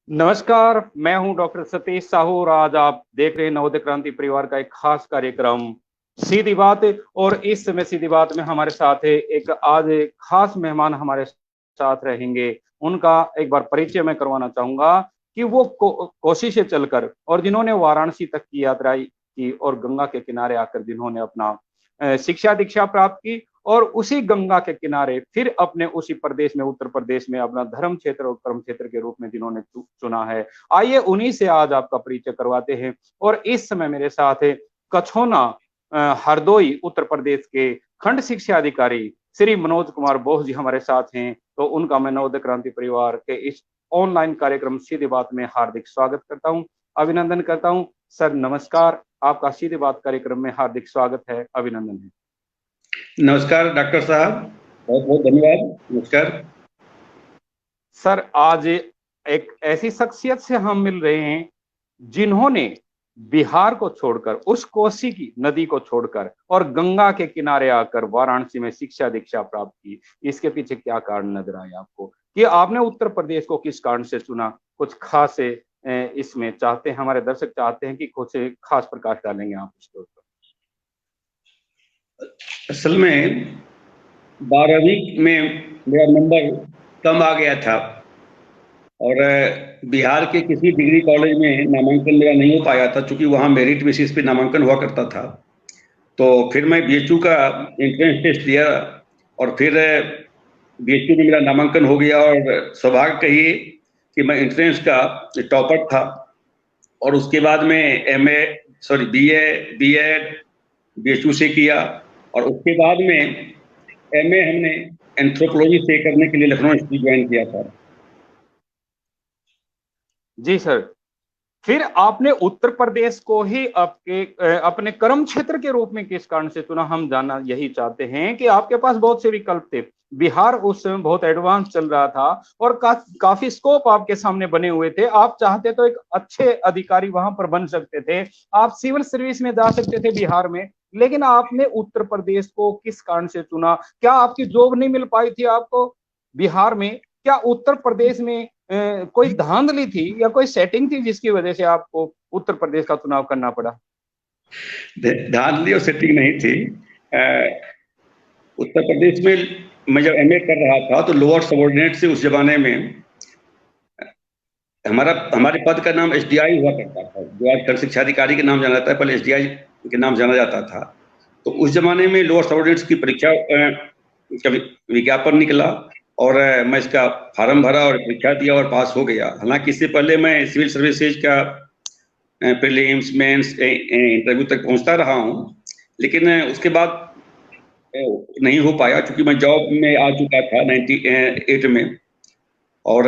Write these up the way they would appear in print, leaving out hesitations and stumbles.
नमस्कार, मैं हूं डॉक्टर सतीश साहू और आज आप देख रहे हैं नवोदय क्रांति परिवार का एक खास कार्यक्रम सीधी बात। और इस समय सीधी बात में हमारे साथ है एक खास मेहमान हमारे साथ रहेंगे। उनका एक बार परिचय मैं करवाना चाहूंगा कि वो कोशी से चलकर और जिन्होंने वाराणसी तक की यात्रा की और गंगा के किनारे आकर जिन्होंने अपना शिक्षा दीक्षा प्राप्त की और उसी गंगा के किनारे फिर अपने उसी प्रदेश में उत्तर प्रदेश में अपना धर्म क्षेत्र और कर्म क्षेत्र के रूप में जिन्होंने चुना है। आइए उन्हीं से आज आपका परिचय करवाते हैं। और इस समय मेरे साथ है कछोना हरदोई उत्तर प्रदेश के खंड शिक्षा अधिकारी श्री मनोज कुमार बोस जी हमारे साथ हैं। तो उनका मैं नवोदय क्रांति परिवार के इस ऑनलाइन कार्यक्रम सीधी बात में हार्दिक स्वागत करता हूं, अभिनंदन करता हूं। सर नमस्कार, आपका सीधी बात कार्यक्रम में हार्दिक स्वागत है, अभिनंदन है। नमस्कार डॉक्टर साहब, बहुत बहुत धन्यवाद। नमस्कार सर, आज एक ऐसी शख्सियत से हम मिल रहे हैं जिन्होंने बिहार को छोड़कर उस कोसी की नदी को छोड़कर और गंगा के किनारे आकर वाराणसी में शिक्षा दीक्षा प्राप्त की। इसके पीछे क्या कारण नजर आए आपको कि आपने उत्तर प्रदेश को किस कारण से चुना? कुछ खास इसमें चाहते हैं, हमारे दर्शक चाहते हैं कि कुछ खास प्रकाश डालेंगे आप इसके ऊपर। असल में 12वीं में मेरा नंबर कम आ गया था और बिहार के किसी डिग्री कॉलेज में नामांकन मेरा नहीं हो पाया था, चूंकि वहाँ मेरिट बेसिस पे नामांकन हुआ करता था। तो फिर मैं बीएचयू का एंट्रेंस टेस्ट दिया और फिर बीएचयू में मेरा नामांकन हो गया और सौभाग्य कहिए कि मैं एंट्रेंस का टॉपर था। और उसके बाद में बीएड बीएचयू से किया और उसके बाद में एमए हमने एंथ्रोपोलॉजी से करने के लिए लखनऊ यूनिवर्सिटी ज्वाइन किया था। जी सर, फिर आपने उत्तर प्रदेश को ही अपने कर्म क्षेत्र के रूप में किस कारण से चुना? हम जानना यही चाहते हैं कि आपके पास बहुत से विकल्प थे। बिहार उस समय बहुत एडवांस चल रहा था और काफी स्कोप आपके सामने बने हुए थे। आप चाहते तो एक अच्छे अधिकारी वहां पर बन सकते थे, आप सिविल सर्विस में जा सकते थे बिहार में, लेकिन आपने उत्तर प्रदेश को किस कारण से चुना? क्या आपकी जॉब नहीं मिल पाई थी आपको बिहार में? क्या उत्तर प्रदेश में कोई धांधली थी या कोई सेटिंग थी जिसकी वजह से आपको उत्तर प्रदेश का चुनाव करना पड़ा? धांधली और सेटिंग नहीं थी। उत्तर प्रदेश में मैं जब एमए कर रहा था तो लोअर सबऑर्डिनेट से उस जमाने में हमारे पद का नाम एसडीआई हुआ करता था, जो आज खंड शिक्षा अधिकारी के नाम जाना जाता है, पहले एसडीआई के नाम जाना जाता था। तो उस जमाने में लोअर सबऑर्डिनेट्स की परीक्षा का विज्ञापन निकला और मैं इसका फार्म भरा और परीक्षा दिया और पास हो गया। हालांकि इससे पहले मैं सिविल सर्विसेज का प्रीलिम्स मेंस इंटरव्यू तक पहुंचता रहा हूं, लेकिन उसके बाद नहीं हो पाया क्योंकि मैं जॉब में आ चुका था 98 में। और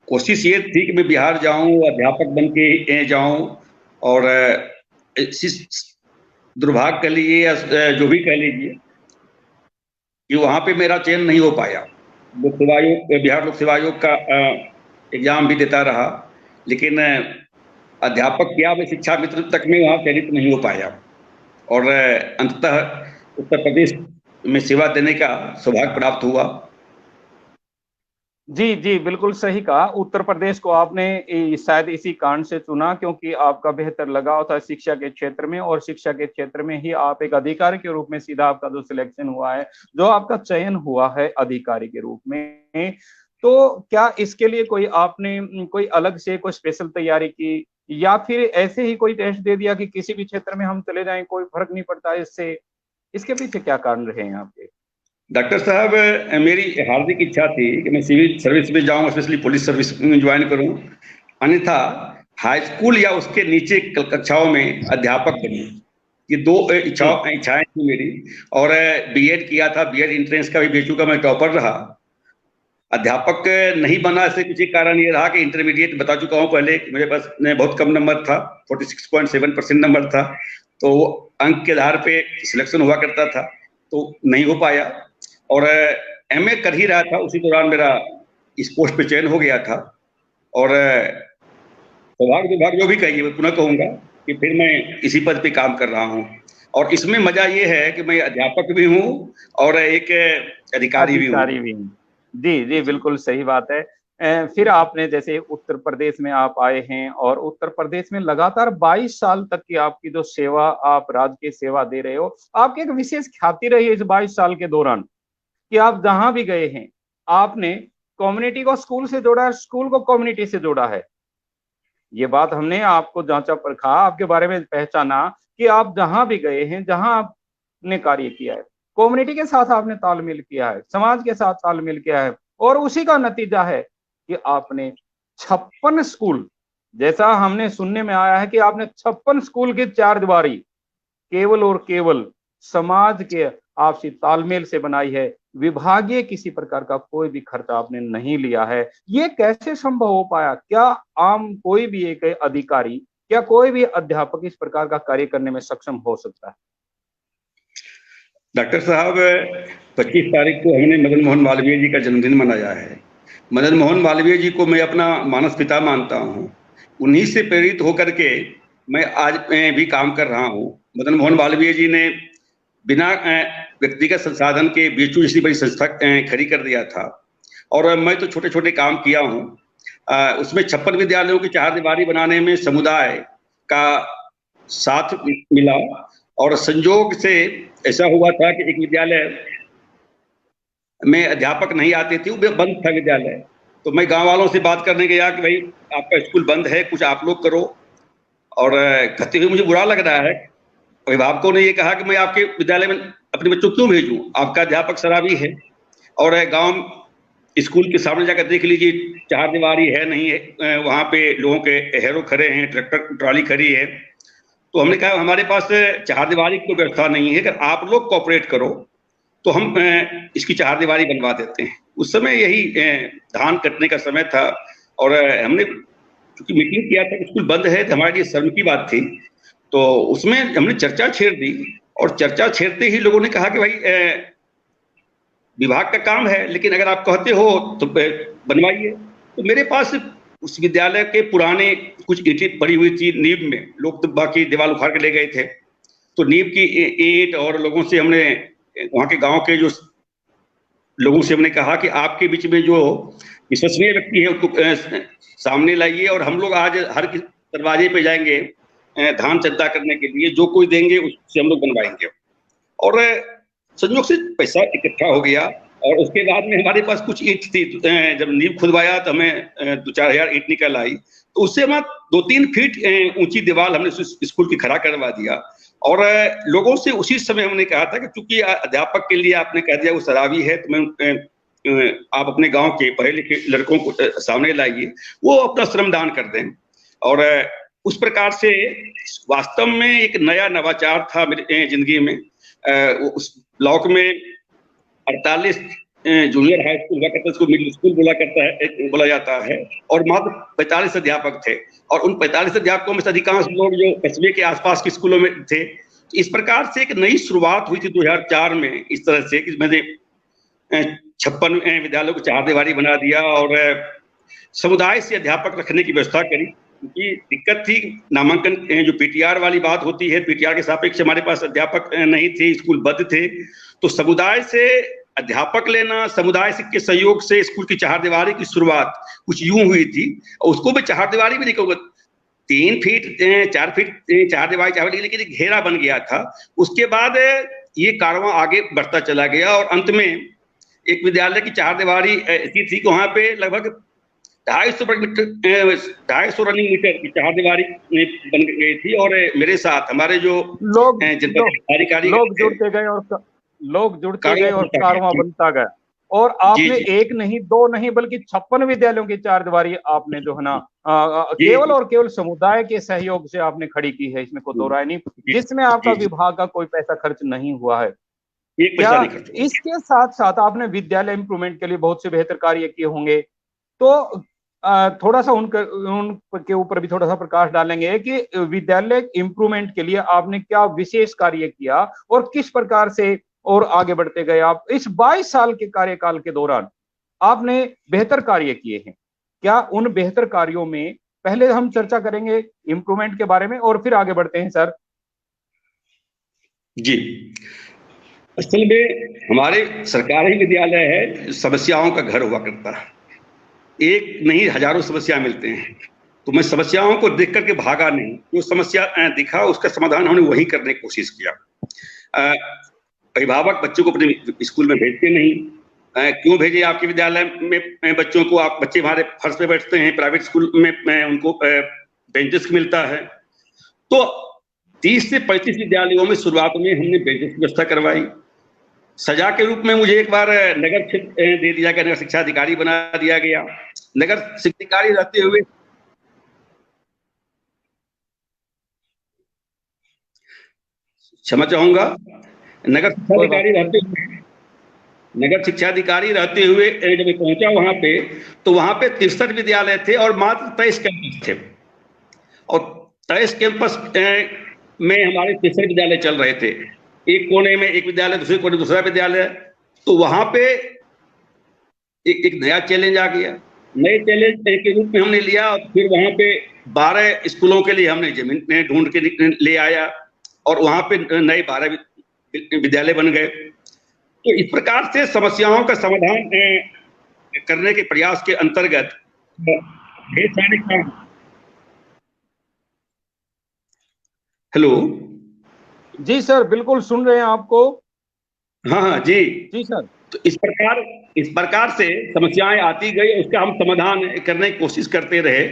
कोशिश ये थी कि मैं बिहार जाऊं, अध्यापक बन के जाऊं, और दुर्भाग्य कह लीजिए या जो भी कह लीजिए कि वहां पे मेरा चयन नहीं हो पाया। लोक सेवा आयोग, बिहार लोक सेवा आयोग का एग्जाम भी देता रहा, लेकिन अध्यापक क्या मैं शिक्षा मित्र तक में वहां चयनित नहीं हो पाया और अंततः उत्तर प्रदेश में सेवा देने का सौभाग्य प्राप्त हुआ। जी जी, बिल्कुल सही कहा। उत्तर प्रदेश को आपने शायद इसी कारण से चुना क्योंकि आपका बेहतर लगाव था शिक्षा के क्षेत्र में और शिक्षा के क्षेत्र में ही आप एक अधिकारी के रूप में सीधा आपका जो सिलेक्शन हुआ है, जो आपका चयन हुआ है अधिकारी के रूप में। तो क्या इसके लिए आपने कोई अलग से कोई स्पेशल तैयारी की या फिर ऐसे ही कोई टेस्ट दे दिया कि किसी भी क्षेत्र में हम चले जाएं कोई फर्क नहीं पड़ता इससे? इसके पीछे क्या कारण रहे हैं आपके? डॉक्टर साहब, मेरी हार्दिक इच्छा थी कि मैं सिविल सर्विस में जाऊं, स्पेशली पुलिस सर्विस में ज्वाइन करूं। अन्यथा हाई स्कूल या उसके नीचे कक्षाओं में अध्यापक बनी, ये दो इच्छाएं थी मेरी। और बीएड किया था, बीएड एंट्रेंस का भी बीएचयू का मैं टॉपर रहा। अध्यापक नहीं बना, इससे कुछ कारण ये रहा कि इंटरमीडिएट बता चुका हूँ पहले, मेरे पास बहुत कम नंबर था, 46.7% नंबर था। तो अंक के आधार पे सिलेक्शन हुआ करता था, तो नहीं हो पाया। और एमए कर ही रहा था, उसी दौरान मेरा इस पोस्ट पे चयन हो गया था। और सौभाग्य जो भी कहिए, मैं पुनः कहूंगा कि फिर मैं इसी पद पे काम कर रहा हूँ। और इसमें मजा ये है कि मैं अध्यापक भी हूँ और एक अधिकारी भी हूँ। जी जी, बिल्कुल सही बात है। फिर आपने जैसे उत्तर प्रदेश में आप आए हैं और उत्तर प्रदेश में लगातार 22 साल तक की आपकी जो सेवा, आप राज्य की सेवा दे रहे हो, आपकी एक विशेष ख्याति रही है इस 22 साल के दौरान कि आप जहां भी गए हैं आपने कम्युनिटी को स्कूल से जोड़ा है, स्कूल को कम्युनिटी से जोड़ा है। ये बात हमने आपको जांचा परखा, आपके बारे में पहचाना कि आप जहां भी गए हैं, जहां आपने कार्य किया है, कम्युनिटी के साथ आपने तालमेल किया है, समाज के साथ तालमेल किया है, और उसी का नतीजा है कि आपने 56 स्कूल, जैसा हमने सुनने में आया है कि आपने 56 स्कूल की चार दीवारी केवल और केवल समाज के आपसी तालमेल से बनाई है। विभागीय किसी प्रकार का कोई भी खर्चा आपने नहीं लिया है। ये कैसे संभव हो पाया? क्या आम कोई भी एक अधिकारी, क्या कोई भी अध्यापक इस प्रकार का कार्य करने में सक्षम हो सकता है? डॉक्टर साहब, 25 तारीख को हमने मदन मोहन मालवीय जी का जन्मदिन मनाया है। मदन मोहन मालवीय जी को मैं अपना मानस पिता मानता हूँ। उन्हीं से प्रेरित होकर के मैं आज भी काम कर रहा हूँ। मदन मोहन मालवीय जी ने बिना व्यक्तिगत संसाधन के बीएचयू जैसी बड़ी संस्था खड़ी कर दिया था, और मैं तो छोटे छोटे काम किया हूँ। उसमें 56 विद्यालयों की चार दीवारी बनाने में समुदाय का साथ मिला, और संजोग से ऐसा हुआ था कि एक विद्यालय में अध्यापक नहीं आते थे, वो बंद था विद्यालय। तो मैं गांव वालों से बात करने गया कि भाई आपका स्कूल बंद है, कुछ आप लोग करो। और कहते हुए मुझे बुरा लग रहा है, अभिभावकों ने ये कहा कि मैं आपके विद्यालय में अपने बच्चों क्यों भेजूं, आपका अध्यापक शराबी है। और गांव स्कूल के सामने जाकर देख लीजिए, चार दीवारी है नहीं है, वहां पे लोगों के हैरो खड़े हैं, ट्रैक्टर ट्रॉली खड़ी है। तो हमने कहा हमारे पास चार दीवारी की व्यवस्था नहीं है, अगर आप लोग कोऑपरेट करो तो हम इसकी चार दीवारी बनवा देते हैं। उस समय यही धान कटने का समय था, और हमने चूंकि मीटिंग किया था, स्कूल बंद है, तो हमारे लिए शर्म की बात थी। तो उसमें हमने चर्चा छेड़ दी, और चर्चा छेड़ते ही लोगों ने कहा कि भाई विभाग का काम है, लेकिन अगर आप कहते हो तो बनवाइए। तो मेरे पास उस विद्यालय के पुराने कुछ ईंटें पड़ी हुई थी नींव में, लोग तो बाकी दीवार उखाड़ के ले गए थे। तो नींव की ईंट, और लोगों से हमने, वहां के गांव के जो लोगों से हमने कहा कि आपके बीच में जो विश्वसनीय व्यक्ति है उसको सामने लाइए, और हम लोग आज हर दरवाजे पे जाएंगे धान चंदा करने के लिए, जो कोई देंगे उससे हम लोग बनवाएंगे। और संयोग से पैसा इकट्ठा हो गया, और उसके बाद में हमारे पास कुछ ईंट थी। जब नींव खुदवाया तो हमें 2-4 हजार ईंट निकल आई। तो उससे हमारा 2-3 फीट ऊंची दीवार हमने स्कूल की खड़ा करवा दिया। और लोगों से उसी समय हमने कहा था कि चूंकि अध्यापक के लिए आपने कह दिया वो शराबी है, तो मैं आप अपने गांव के पढ़े लिखे लड़कों को सामने लाइए, वो अपना श्रमदान कर दें। और उस प्रकार से वास्तव में एक नया नवाचार था मेरे जिंदगी में। उस ब्लॉक में 48 जूनियर हाई स्कूल हुआ करता है, उसको मिडिल स्कूल बोला जाता है, और मात्र 45 अध्यापक थे। और उन 45 अध्यापकों में से अधिकांश लोग जो कस्बे के आसपास के स्कूलों में थे। तो इस प्रकार से एक नई शुरुआत हुई थी 2004 में, इस तरह से कि मैंने 56 विद्यालयों को चार दीवारी बना दिया, और समुदाय से अध्यापक रखने की व्यवस्था करी। क्योंकि दिक्कत थी नामांकन, जो पीटीआर वाली बात होती है, पीटीआर के सापेक्ष हमारे पास अध्यापक नहीं थे, स्कूल बंद थे। तो समुदाय से अध्यापक लेना, समुदाय के सहयोग से स्कूल की चार दीवारी की शुरुआत कुछ यूं हुई थी। और उसको भी चार दीवारी भी नहीं कहूँगा, 3 फीट 4 फीट चार दीवारी, लेकिन एक घेरा बन गया था। उसके बाद ये कारवां आगे बढ़ता चला गया, और अंत में एक विद्यालय की चार दीवारी ऐसी थी कि वहां पे लगभग 250 रनिंग मीटर की चार दीवारी बन गई थी। और मेरे साथ हमारे जो लोग अधिकारी जुड़ते गए, और लोग जुड़ते गए, और कारवां बनता गया। और आपने एक नहीं, दो नहीं, बल्कि 56 विद्यालयों की चार दीवारी आपने जो है ना केवल और केवल समुदाय के सहयोग से आपने खड़ी की है, इसमें कोई दो राय नहीं, जिसमें आपका विभाग का कोई पैसा खर्च नहीं हुआ है। क्या इसके साथ साथ आपने विद्यालय इंप्रूवमेंट के लिए बहुत से बेहतर कार्य किए होंगे, तो थोड़ा सा उनके ऊपर भी थोड़ा सा प्रकाश डालेंगे कि विद्यालय इंप्रूवमेंट के लिए आपने क्या विशेष कार्य किया और किस प्रकार से और आगे बढ़ते गए आप इस 22 साल के कार्यकाल के दौरान आपने बेहतर कार्य किए हैं। क्या उन बेहतर कार्यों में पहले हम चर्चा करेंगे इंप्रूवमेंट के बारे में, और फिर आगे बढ़ते हैं सर। जी, असल में हमारे सरकारी विद्यालय है, समस्याओं का घर हुआ करता है। एक नहीं हजारों समस्या मिलते हैं। तो मैं समस्याओं को देख करके भागा नहीं, जो समस्या दिखा उसका समाधान हमने वही करने की कोशिश किया। अभिभावक बच्चों को अपने स्कूल में भेजते नहीं, क्यों भेजे आपके विद्यालय में बच्चों को? आप बच्चे हमारे फर्श पे बैठते हैं, प्राइवेट स्कूल में उनको बेंचेस मिलता है। तो 30 से 35 विद्यालयों में शुरुआत में हमने बेंचेस की व्यवस्था करवाई। सजा के रूप में मुझे एक बार नगर क्षेत्र दे दिया गया, नगर शिक्षा अधिकारी बना दिया गया। नगर शिक्षा अधिकारी रहते हुए क्षमा चाहूंगा, नगर शिक्षा अधिकारी रहते हुए नगर शिक्षा अधिकारी रहते हुए जब मैं पहुंचा वहां पे, तो वहां पे 63 विद्यालय थे और मात्र 23 कैंपस थे। और 23 कैंपस में हमारे 63 विद्यालय चल रहे थे। एक कोने में एक विद्यालय, दूसरे कोने दूसरा विद्यालय। तो वहां पे एक नया चैलेंज आ गया। नए चैलेंज के रूप में हमने लिया, और फिर वहां पे 12 स्कूलों के लिए हमने जमीन ढूंढ के ले आया, और वहां पे नए 12 विद्यालय बन गए। तो इस प्रकार से समस्याओं का समाधान करने के प्रयास के अंतर्गत ढेर सारे काम। हेलो। जी सर, बिल्कुल सुन रहे हैं आपको। हाँ हाँ जी। जी सर। तो इस प्रकार से समस्याएं आती गई, उसका हम समाधान करने की कोशिश करते रहे।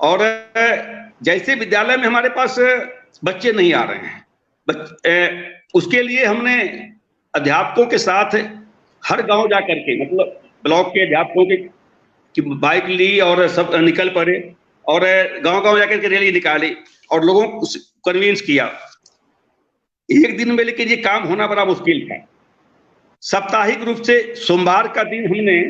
और जैसे विद्यालय में हमारे पास बच्चे नहीं आ रहे हैं, उसके लिए हमने अध्यापकों के साथ हर गांव जा करके, मतलब ब्लॉक के अध्यापकों की बाइक ली और सब निकल पड़े, और गांव गांव जाकर के रैली निकाली और लोगों को कन्विंस किया। एक दिन में लेकिन ये काम होना बड़ा मुश्किल था। साप्ताहिक रूप से सोमवार का दिन हमने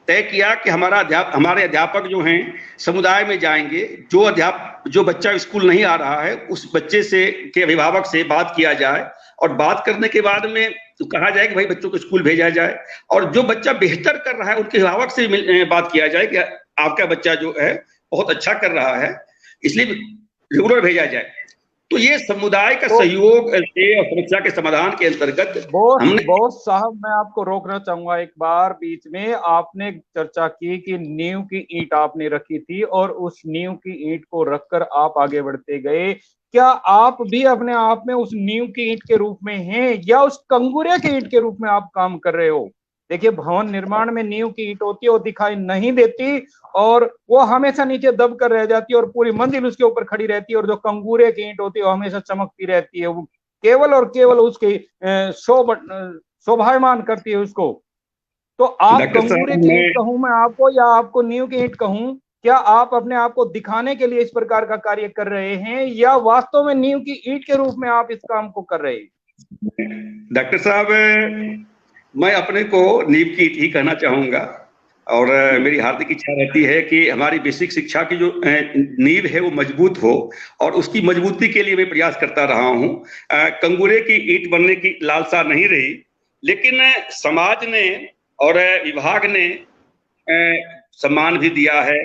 तय किया कि हमारे अध्यापक जो हैं समुदाय में जाएंगे। जो बच्चा स्कूल नहीं आ रहा है, उस बच्चे से के अभिभावक से बात किया जाए, और बात करने के बाद में तो कहा जाए कि भाई बच्चों को स्कूल भेजा जाए। और जो बच्चा बेहतर कर रहा है, उनके अभिभावक से बात किया जाए कि आपका बच्चा जो है बहुत अच्छा कर रहा है, इसलिए रेगुलर भेजा जाए। तो ये समुदाय का सहयोग से और समस्या के समाधान के अंतर्गत हमने। बॉस साहब, मैं आपको रोकना चाहूंगा एक बार बीच में। आपने चर्चा की कि नींव की ईंट आपने रखी थी और उस नींव की ईंट को रखकर आप आगे बढ़ते गए। क्या आप भी अपने आप में उस नींव की ईंट के रूप में हैं, या उस कंगूरे की ईंट के रूप में आप काम कर रहे हो? देखिए, भवन निर्माण में नींव की ईंट होती है, वो दिखाई नहीं देती और वो हमेशा नीचे दब कर रह जाती है, और पूरी मंजिल उसके ऊपर खड़ी रहती है। और जो कंगूरे की ईंट होती है, वो हमेशा चमकती रहती है, वो केवल और केवल उसकी शोभायमान करती है उसको। तो आप डॉक्टर कंगूरे साहब, की ईंट कहूं मैं आपको, या आपको नींव की ईंट कहूं? क्या आप अपने आप को दिखाने के लिए इस प्रकार का कार्य कर रहे हैं, या वास्तव में नींव की ईंट के रूप में आप इस काम को कर रहे हैं? डॉक्टर साहब, मैं अपने को नींव की ईंट ही कहना चाहूंगा। और मेरी हार्दिक इच्छा रहती है कि हमारी बेसिक शिक्षा की जो नींव है वो मजबूत हो, और उसकी मजबूती के लिए मैं प्रयास करता रहा हूं। कंगूरे की ईंट बनने की लालसा नहीं रही, लेकिन समाज ने और विभाग ने सम्मान भी दिया है।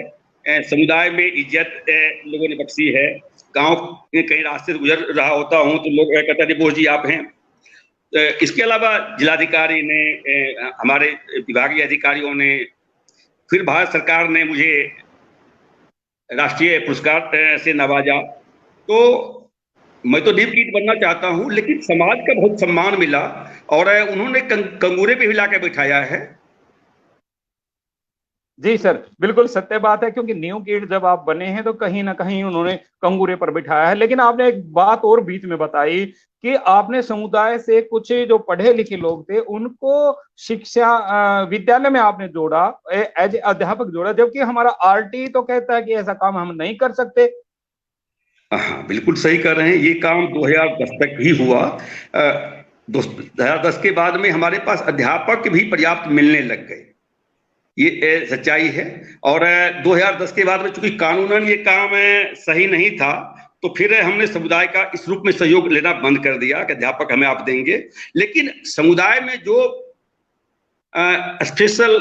समुदाय में इज्जत लोगों ने बख्शी है। गांव के कई रास्ते से गुजर रहा होता हूं तो लोग कहते हैं बोस जी आप हैं। इसके अलावा जिलाधिकारी ने, हमारे विभागीय अधिकारियों ने, फिर भारत सरकार ने मुझे राष्ट्रीय पुरस्कार से नवाजा। तो मैं तो नींव की ईंट बनना चाहता हूं, लेकिन समाज का बहुत सम्मान मिला, और उन्होंने कंगूरे पे भी लाके बिठाया है। जी सर, बिल्कुल सत्य बात है, क्योंकि नींव की ईंट जब आप बने हैं तो कहीं ना कहीं उन्होंने कंगूरे पर बिठाया है। लेकिन आपने एक बात और बीच में बताई कि आपने समुदाय से कुछ जो पढ़े लिखे लोग थे उनको शिक्षा विद्यालय में आपने जोड़ा, एज अध्यापक जोड़ा, जबकि हमारा आरटी तो कहता है कि ऐसा काम हम नहीं कर सकते। हाँ, बिल्कुल सही कर रहे हैं। ये काम 2010 तक ही हुआ। 2010 के बाद में हमारे पास अध्यापक भी पर्याप्त मिलने लग गए, ये सच्चाई है। और 2010 के बाद में चूंकि कानूनन ये काम सही नहीं था, तो फिर हमने समुदाय का इस रूप में सहयोग लेना बंद कर दिया कि अध्यापक हमें आप देंगे। लेकिन समुदाय में जो स्पेशल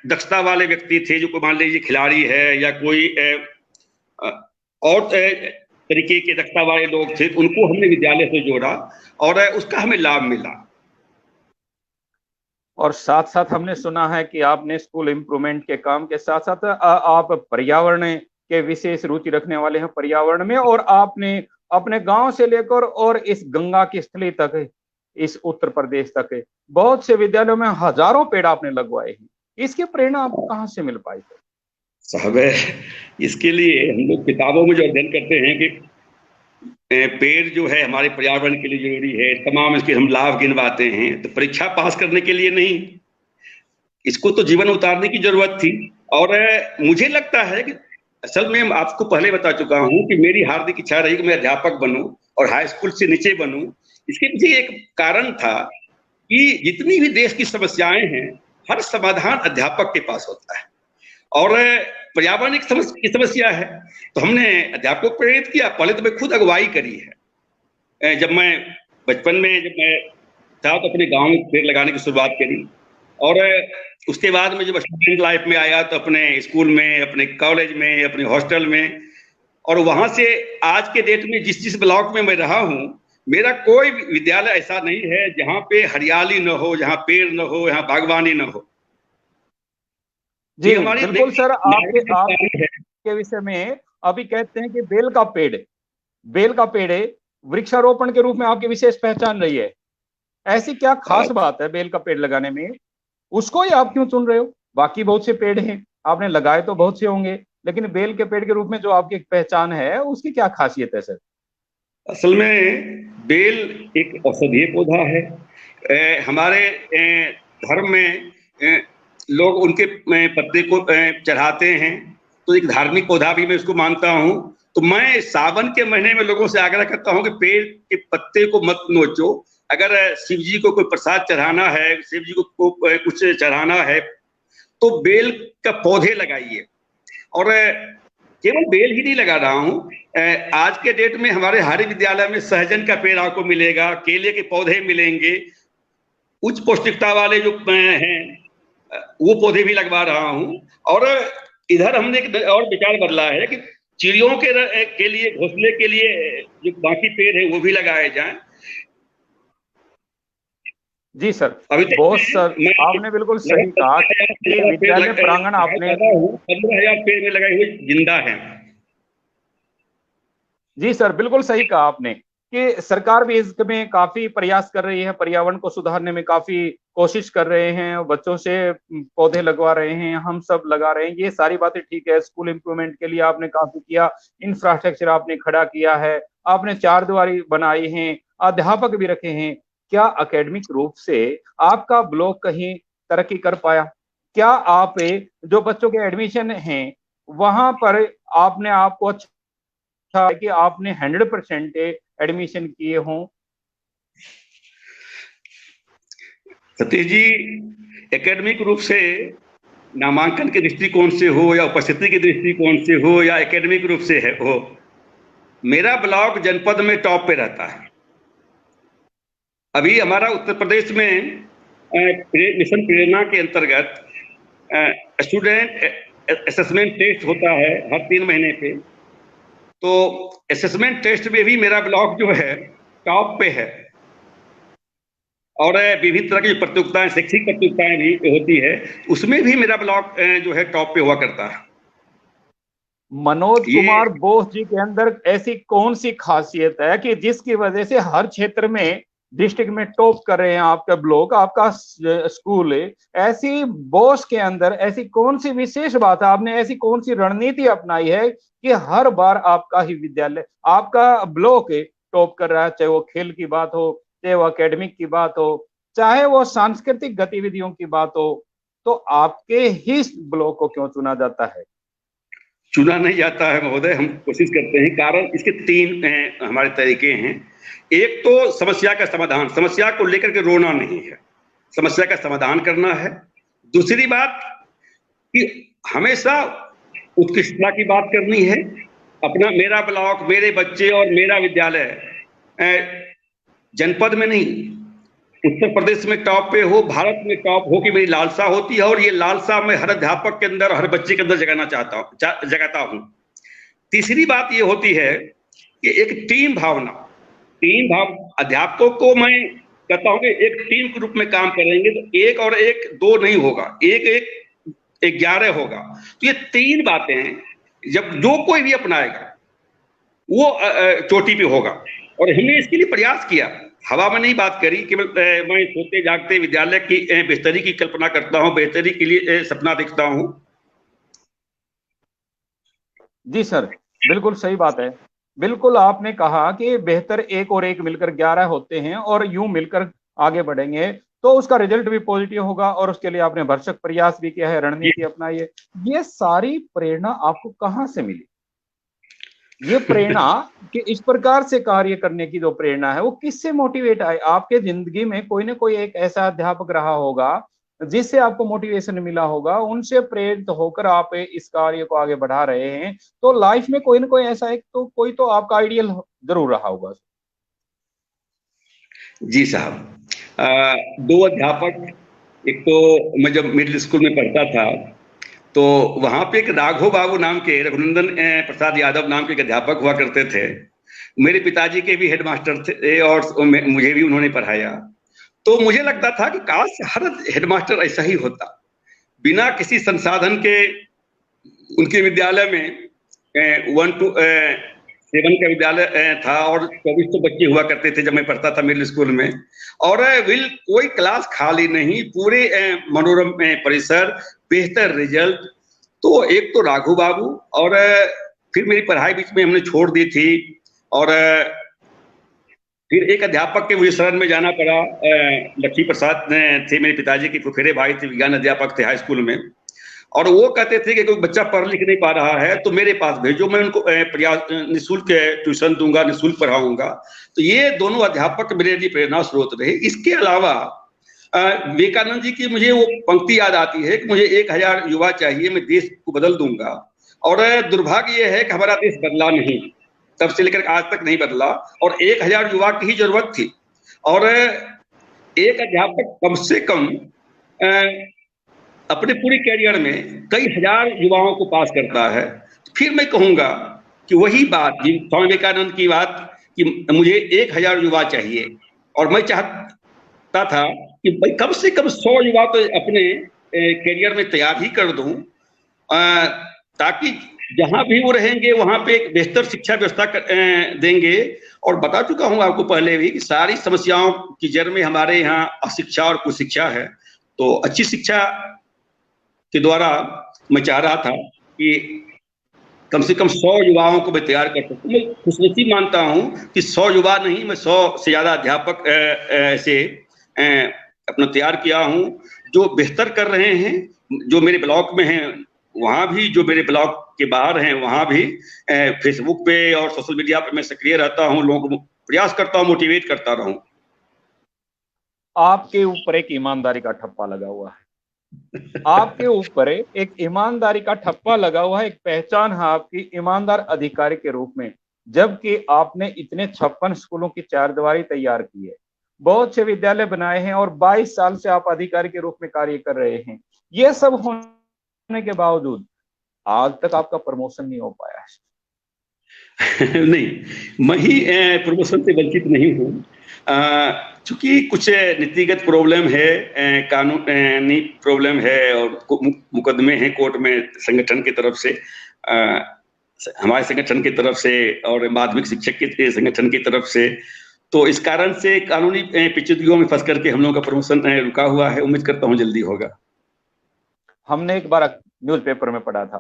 दक्षता वाले व्यक्ति थे, जो मान लीजिए खिलाड़ी है या कोई और तरीके के दक्षता वाले लोग थे, उनको हमने विद्यालय से जोड़ा और उसका हमें लाभ मिला। और साथ साथ हमने सुना है कि आपने स्कूल इम्प्रूवमेंट के काम के साथ साथ आप पर्यावरण के विशेष रुचि रखने वाले हैं पर्यावरण में, और आपने अपने गांव से लेकर और इस गंगा की स्थली तक, इस उत्तर प्रदेश तक बहुत से विद्यालयों में हजारों पेड़ आपने लगवाए हैं। इसकी प्रेरणा आपको कहाँ से मिल पाई? साहब इसके लिए हम लोग किताबों में जो अध्ययन करते हैं कि पेड़ जो है हमारे पर्यावरण के लिए जरूरी है, तमाम इसके हम लाभ गिनवाते हैं, तो परीक्षा पास करने के लिए नहीं, इसको तो जीवन उतारने की जरूरत थी। और मुझे लगता है कि असल में आपको पहले बता चुका हूं कि मेरी हार्दिक इच्छा रही कि मैं अध्यापक बनूं और हाई स्कूल से नीचे बनूं। इसके पीछे एक कारण था कि जितनी भी देश की समस्याएं हैं, हर समाधान अध्यापक के पास होता है, और पर्यावरण की समस्या है तो हमने अध्यापकों को प्रेरित किया। पहले तो मैं खुद अगुवाई करी है। जब मैं बचपन में जब मैं था तो अपने गांव में पेड़ लगाने की शुरुआत करी, और उसके बाद में जब स्टूडेंट लाइफ में आया तो अपने स्कूल में, अपने कॉलेज में, अपने हॉस्टल में, और वहां से आज के डेट में जिस ब्लॉक में मैं रहा हूं, मेरा कोई विद्यालय ऐसा नहीं है जहां पे हरियाली न हो, जहां पेड़ न हो, जहां बागवानी न हो। जी बिल्कुल सर, आपके विषय में अभी कहते हैं कि बेल का पेड़ वृक्षारोपण के रूप में आपकी विशेष पहचान रही है। ऐसी क्या खास बात है बेल का पेड़ लगाने में? उसको ही आप क्यों चुन रहे हो? बाकी बहुत से पेड़ हैं, आपने लगाए तो बहुत से होंगे, लेकिन बेल के पेड़ के रूप में जो आपकी पहचान है उसकी क्या खासियत है सर? असल में बेल एक औषधीय पौधा है। हमारे धर्म में लोग उनके पत्ते को चढ़ाते हैं, तो एक धार्मिक पौधा भी मैं उसको मानता हूं। तो मैं सावन के महीने में लोगों से आग्रह करता हूं कि पेड़ के पत्ते को मत नोचो। अगर शिव जी को कोई प्रसाद चढ़ाना है, शिव जी को कुछ चढ़ाना है, तो बेल का पौधे लगाइए। और केवल बेल ही नहीं लगा रहा हूं, आज के डेट में हमारे हर विद्यालय में सहजन का पेड़ आपको मिलेगा, केले के पौधे मिलेंगे, उच्च पौष्टिकता वाले जो हैं वो पौधे भी लगवा रहा हूं। और इधर हमने एक और विचार बदला है कि चिड़ियों के लिए, घोंसले के लिए जो बाकी पेड़ है वो भी लगाए जाएं। जी सर, बहुत सर, आपने बिल्कुल सही कहा कि विद्यालय प्रांगण आपने 15,000 पेड़ में लगाए हुए जिंदा है। जी सर, बिल्कुल सही कहा आपने कि सरकार भी इसमें काफी प्रयास कर रही है, पर्यावरण को सुधारने में काफी कोशिश कर रहे हैं, बच्चों से पौधे लगवा रहे हैं, हम सब लगा रहे हैं, ये सारी बातें ठीक है। स्कूल इम्प्रूवमेंट के लिए आपने काफी किया, इंफ्रास्ट्रक्चर आपने खड़ा किया है, आपने चारदीवारी बनाई है, अध्यापक भी रखे हैं। क्या एकेडमिक रूप से आपका ब्लॉक कहीं तरक्की कर पाया? क्या आप जो बच्चों के एडमिशन हैं वहां पर आपने आपको अच्छा कि आपने 100% एडमिशन किए हों? सतीश जी, एकेडमिक रूप से नामांकन के दृष्टिकोण से हो या उपस्थिति के दृष्टिकोण से हो या एकेडमिक रूप से हो, मेरा ब्लॉक जनपद में टॉप पे रहता है। अभी हमारा उत्तर प्रदेश में मिशन प्रेरणा के अंतर्गत स्टूडेंट असेसमेंट टेस्ट होता है हर 3 महीने पे, तो असेसमेंट टेस्ट में भी मेरा ब्लॉक जो है टॉप पे है। और विभिन्न तरह की जो प्रतियोगिताएं, शैक्षिक प्रतियोगिताएं भी होती है, उसमें भी मेरा ब्लॉक जो है टॉप पे हुआ करता है। मनोज कुमार बोस जी के अंदर ऐसी कौन सी खासियत है कि जिसकी वजह से हर क्षेत्र में डिस्ट्रिक्ट में टॉप कर रहे हैं आपका ब्लॉक, आपका स्कूल? ऐसी बोस के अंदर ऐसी कौन सी विशेष बात है, आपने ऐसी कौन सी रणनीति अपनाई है कि हर बार आपका ही विद्यालय, आपका ब्लॉक टॉप कर रहा है? चाहे वो खेल की बात हो, चाहे वो एकेडमिक की बात हो, चाहे वो सांस्कृतिक गतिविधियों की बात हो, तो आपके ही ब्लॉक को क्यों चुना जाता है? चुना नहीं जाता है महोदय, हम कोशिश करते हैं। कारण इसके 3 हमारे तरीके हैं। एक तो समस्या का समाधान, समस्या को लेकर के रोना नहीं है, समस्या का समाधान करना है। दूसरी बात कि हमेशा उत्कृष्टता की बात करनी है। अपना, मेरा ब्लॉक, मेरे बच्चे और मेरा विद्यालय जनपद में नहीं, उत्तर प्रदेश में टॉप पे हो, भारत में टॉप हो कि मेरी लालसा होती है, और ये लालसा मैं हर अध्यापक के अंदर, हर बच्चे के अंदर जगाता हूं। तीसरी बात ये होती है कि एक टीम भाव, अध्यापकों को मैं कहता हूँ कि एक टीम के रूप में काम करेंगे तो एक और एक दो नहीं होगा, एक एक 11 होगा। तो ये तीन बातें हैं, जब जो कोई भी अपनाएगा वो चोटी पे होगा। और हमने इसके लिए प्रयास किया, हवा में नहीं बात करी। केवल मैं सोते जागते विद्यालय की बेहतरी की कल्पना करता हूँ, बेहतरी के लिए सपना देखता हूँ। जी सर, बिल्कुल सही बात है। बिल्कुल आपने कहा कि बेहतर एक और एक मिलकर 11 होते हैं और यूं मिलकर आगे बढ़ेंगे तो उसका रिजल्ट भी पॉजिटिव होगा, और उसके लिए आपने भरसक प्रयास भी किया है, रणनीति अपनाई है। ये सारी प्रेरणा आपको कहाँ से मिली? ये प्रेरणा कि इस प्रकार से कार्य करने की जो प्रेरणा है वो किससे मोटिवेट आई? आपके जिंदगी में कोई ना कोई एक ऐसा अध्यापक रहा होगा जिससे आपको मोटिवेशन मिला होगा, उनसे प्रेरित होकर आप इस कार्य को आगे बढ़ा रहे हैं। तो लाइफ में कोई ना कोई ऐसा एक तो कोई तो आपका आइडियल जरूर रहा होगा। जी साहब, दो अध्यापक। एक तो मैं जब मिडिल स्कूल में पढ़ता था तो वहां पे एक राघव बाबू नाम के, रघुनंदन प्रसाद यादव नाम के एक अध्यापक हुआ करते थे। मेरे पिताजी के भी हेडमास्टर थे और मुझे भी उन्होंने पढ़ाया। तो मुझे लगता था कि काश हर हेडमास्टर ऐसा ही होता, बिना किसी संसाधन के। उनके विद्यालय में 1 to 7 का विद्यालय था और 2400 बच्चे हुआ करते थे जब मैं पढ़ता था मिडिल स्कूल में। और बिल कोई क्लास खाली नहीं, पूरे मनोरम परिसर, बेहतर रिजल्ट। तो एक तो राघु बाबू, और फिर मेरी पढ़ाई बीच में हमने छोड़ दी थी। और फिर एक अध्यापक के मुझे शरण में जाना पड़ा। लक्ष्मी प्रसाद थे मेरे पिताजी के फुफेरे भाई थे, विज्ञान अध्यापक थे हाई स्कूल में। और वो कहते थे कि कोई बच्चा पढ़ लिख नहीं पा रहा है तो मेरे पास भेजो, मैं उनको प्रयास निःशुल्क ट्यूशन दूंगा, निःशुल्क पढ़ाऊंगा। तो ये दोनों अध्यापक मेरे लिए प्रेरणा स्रोत रहे। इसके अलावा विवेकानंद जी की मुझे वो पंक्ति याद आती है कि मुझे 1000 युवा चाहिए, मैं देश को बदल दूंगा। और दुर्भाग्य ये है कि हमारा देश बदला नहीं, तब से लेकर आज तक नहीं बदला। और 1000 युवा की ही जरूरत थी। और एक अध्यापक कम से कम अपने पूरे कैरियर में कई हजार युवाओं को पास करता है। फिर मैं कहूंगा कि वही बात, स्वामी विवेकानंद की बात, कि मुझे 1000 युवा चाहिए। और मैं चाहता था कि भाई कम से कम 100 युवा तो अपने कैरियर में तैयार ही कर दूं, ताकि जहां भी वो रहेंगे वहां पे एक बेहतर शिक्षा व्यवस्था देंगे। और बता चुका हूं आपको पहले भी कि सारी समस्याओं की जड़ में हमारे यहाँ अशिक्षा और कुशिक्षा है। तो अच्छी शिक्षा के द्वारा मैं चाह रहा था कि कम से कम 100 युवाओं को मैं तैयार कर सकूं। मैं खुशनसीब मानता हूं कि 100 युवा नहीं, मैं 100 से ज्यादा अध्यापक से अपना तैयार किया हूं, जो बेहतर कर रहे हैं। जो मेरे ब्लॉक में हैं वहां भी, जो मेरे ब्लॉक के बाहर हैं वहां भी, फेसबुक पे और सोशल मीडिया पे मैं सक्रिय रहता हूं, लोगों को प्रयास करता हूं, मोटिवेट करता रहूं। आपके ऊपर एक ईमानदारी का ठप्पा लगा हुआ है। आपके ऊपर एक ईमानदारी का ठप्पा लगा हुआ है, एक पहचान है आपकी ईमानदार अधिकारी के रूप में। जबकि आपने इतने 56 स्कूलों की चारदीवारी तैयार की है, बहुत से विद्यालय बनाए हैं और 22 साल से आप अधिकारी के रूप में कार्य कर रहे हैं। ये सब होने के बावजूद आज तक आपका प्रमोशन नहीं हो पाया है। नहीं, मैं ही प्रमोशन से वंचित नहीं हूँ। चूंकि कुछ नीतिगत प्रॉब्लम है, कानूनी प्रॉब्लम है, और मुकदमे हैं कोर्ट में संगठन की तरफ से, हमारे संगठन की तरफ से और माध्यमिक शिक्षक के संगठन की तरफ से। तो इस कारण से कानूनी पेचीदगियों में फंस करके हम लोगों का प्रमोशन रुका हुआ है। उम्मीद करता हूँ जल्दी होगा। हमने एक बार न्यूज़पेपर में पढ़ा था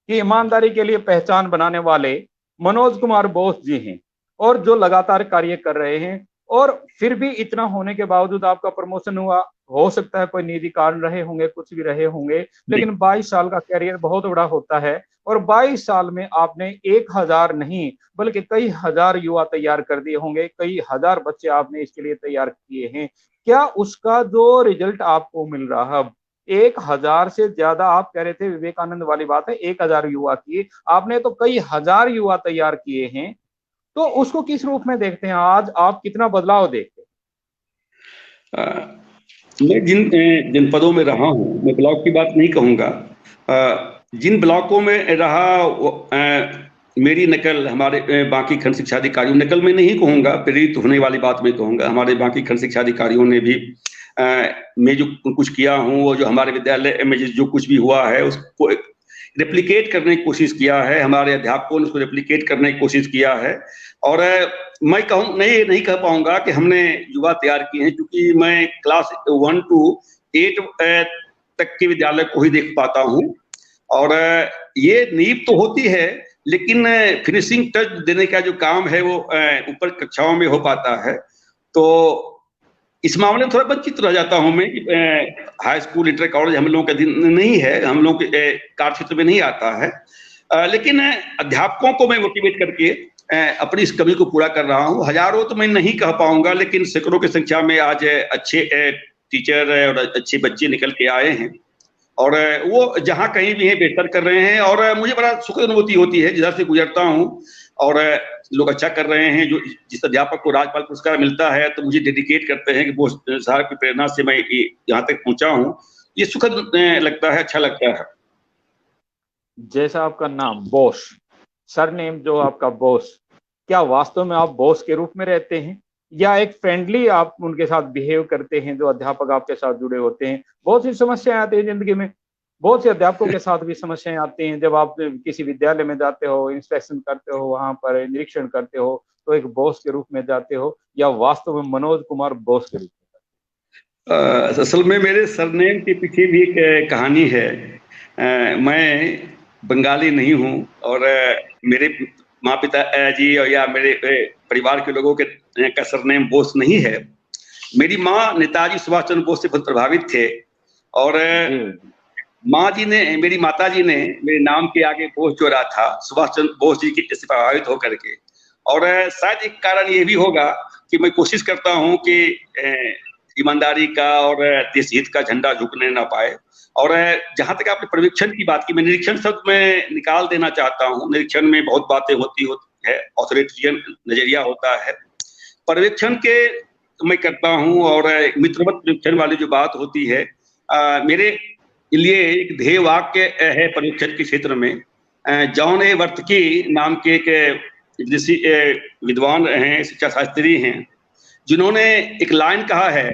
कि ईमानदारी के लिए पहचान बनाने वाले मनोज कुमार बोस जी हैं, और जो लगातार कार्य कर रहे हैं। और फिर भी इतना होने के बावजूद आपका प्रमोशन हुआ। हो सकता है कोई निजी कारण रहे होंगे, कुछ भी रहे होंगे, लेकिन 22 साल का कैरियर बहुत बड़ा होता है। और 22 साल में आपने 1000 नहीं बल्कि कई हजार युवा तैयार कर दिए होंगे, कई हजार बच्चे आपने इसके लिए तैयार किए हैं। क्या उसका जो रिजल्ट आपको मिल रहा है, 1000 से ज्यादा, आप कह रहे थे विवेकानंद वाली बात है, 1000 युवा किए, आपने तो कई हजार युवा तैयार किए हैं। तो उसको किस रूप में देखते हैं? आज आप कितना बदलाव देखते हैं? मैं जिन जनपदों में रहा हूँ, मैं ब्लॉक की बात नहीं कहूँगा, जिन ब्लॉकों में रहा मेरी नकल हमारे बाकी खंड शिक्षा अधिकारियों, नकल में नहीं कहूंगा, प्रेरित होने वाली बात में कहूंगा, हमारे बाकी खंड शिक्षा अधिकारियों ने भी मैं जो कुछ किया हूँ, वो जो हमारे विद्यालय में जो कुछ भी हुआ है उसको रेप्लिकेट करने की कोशिश किया है, हमारे अध्यापकों ने उसको रेप्लिकेट करने की कोशिश किया है। और मैं कहूँ नहीं कह पाऊंगा कि हमने युवा तैयार किए हैं, क्योंकि मैं क्लास 1 to 8 तक के विद्यालय को ही देख पाता हूँ। और ये नींव तो होती है, लेकिन फिनिशिंग टच देने का जो काम है वो ऊपर कक्षाओं में हो पाता है। तो इस मामले में थोड़ा वंचित रह जाता हूं मैं कि हाई स्कूल, इंटर कॉलेज हम लोगों का दिन नहीं है, हम लोग के कार्य क्षेत्र में नहीं आता है। लेकिन अध्यापकों को मैं मोटिवेट करके अपनी इस कमी को पूरा कर रहा हूँ। हजारों तो मैं नहीं कह पाऊंगा, लेकिन सैकड़ों की संख्या में आज अच्छे टीचर और अच्छे बच्चे निकल के आए हैं, और वो जहाँ कहीं भी हैं बेहतर कर रहे हैं। और मुझे बड़ा सुखद अनुभूति होती है, जिधर से गुजरता हूँ और लोग अच्छा कर रहे हैं। जो जिस अध्यापक को राज्यपाल पुरस्कार मिलता है तो मुझे डेडिकेट करते हैं कि वो साहब की प्रेरणा से मैं यहाँ तक पहुंचा हूँ। ये सुखद लगता है, अच्छा लगता है। जैसा आपका नाम बोस, सरनेम जो आपका बोस, क्या वास्तव में आप बोस के रूप में रहते हैं या एक फ्रेंडली आप उनके साथ बिहेव करते हैं? जो अध्यापक आपके साथ जुड़े होते हैं, बहुत सी समस्याएं आती है जिंदगी में, बहुत से अध्यापकों के साथ भी समस्याएं आती हैं। जब आप किसी विद्यालय में जाते हो, इंस्पेक्शन करते हो, वहां पर निरीक्षण करते हो, तो एक बॉस के रूप में जाते हो या वास्तव में मनोज कुमार बॉस के रूप में? असल में मेरे सरनेम के पीछे भी एक कहानी है। मैं बंगाली नहीं हूँ, और मेरे माँ पिता जी या मेरे परिवार के लोगों के का सरनेम बोस नहीं है। मेरी माँ नेताजी सुभाष चंद्र बोस से बहुत प्रभावित थे, और माँ जी ने, मेरी माता जी ने मेरे नाम के आगे बोस जोड़ा था, सुभाष चंद्र बोस जी के से प्रभावित होकर के। और शायद एक कारण ये भी होगा कि मैं कोशिश करता हूँ कि ईमानदारी का और देश हित का झंडा झुकने ना पाए। और जहां तक आपने पर्यवेक्षण की बात की, मैं निरीक्षण शब्द में निकाल देना चाहता हूँ। निरीक्षण में बहुत बातें होती है, ऑथोरिटेरियन नजरिया होता है। पर्यवेक्षण के मैं करता हूँ, और मित्रवत पर्यवेक्षण वाली जो बात होती है, मेरे लिए एक ध्येय वाक्य है पर्यवेक्षण के क्षेत्र में। जॉन ए वर्तकी नाम के एक विदेशी विद्वान हैं, शिक्षा शास्त्री हैं, जिन्होंने एक लाइन कहा है,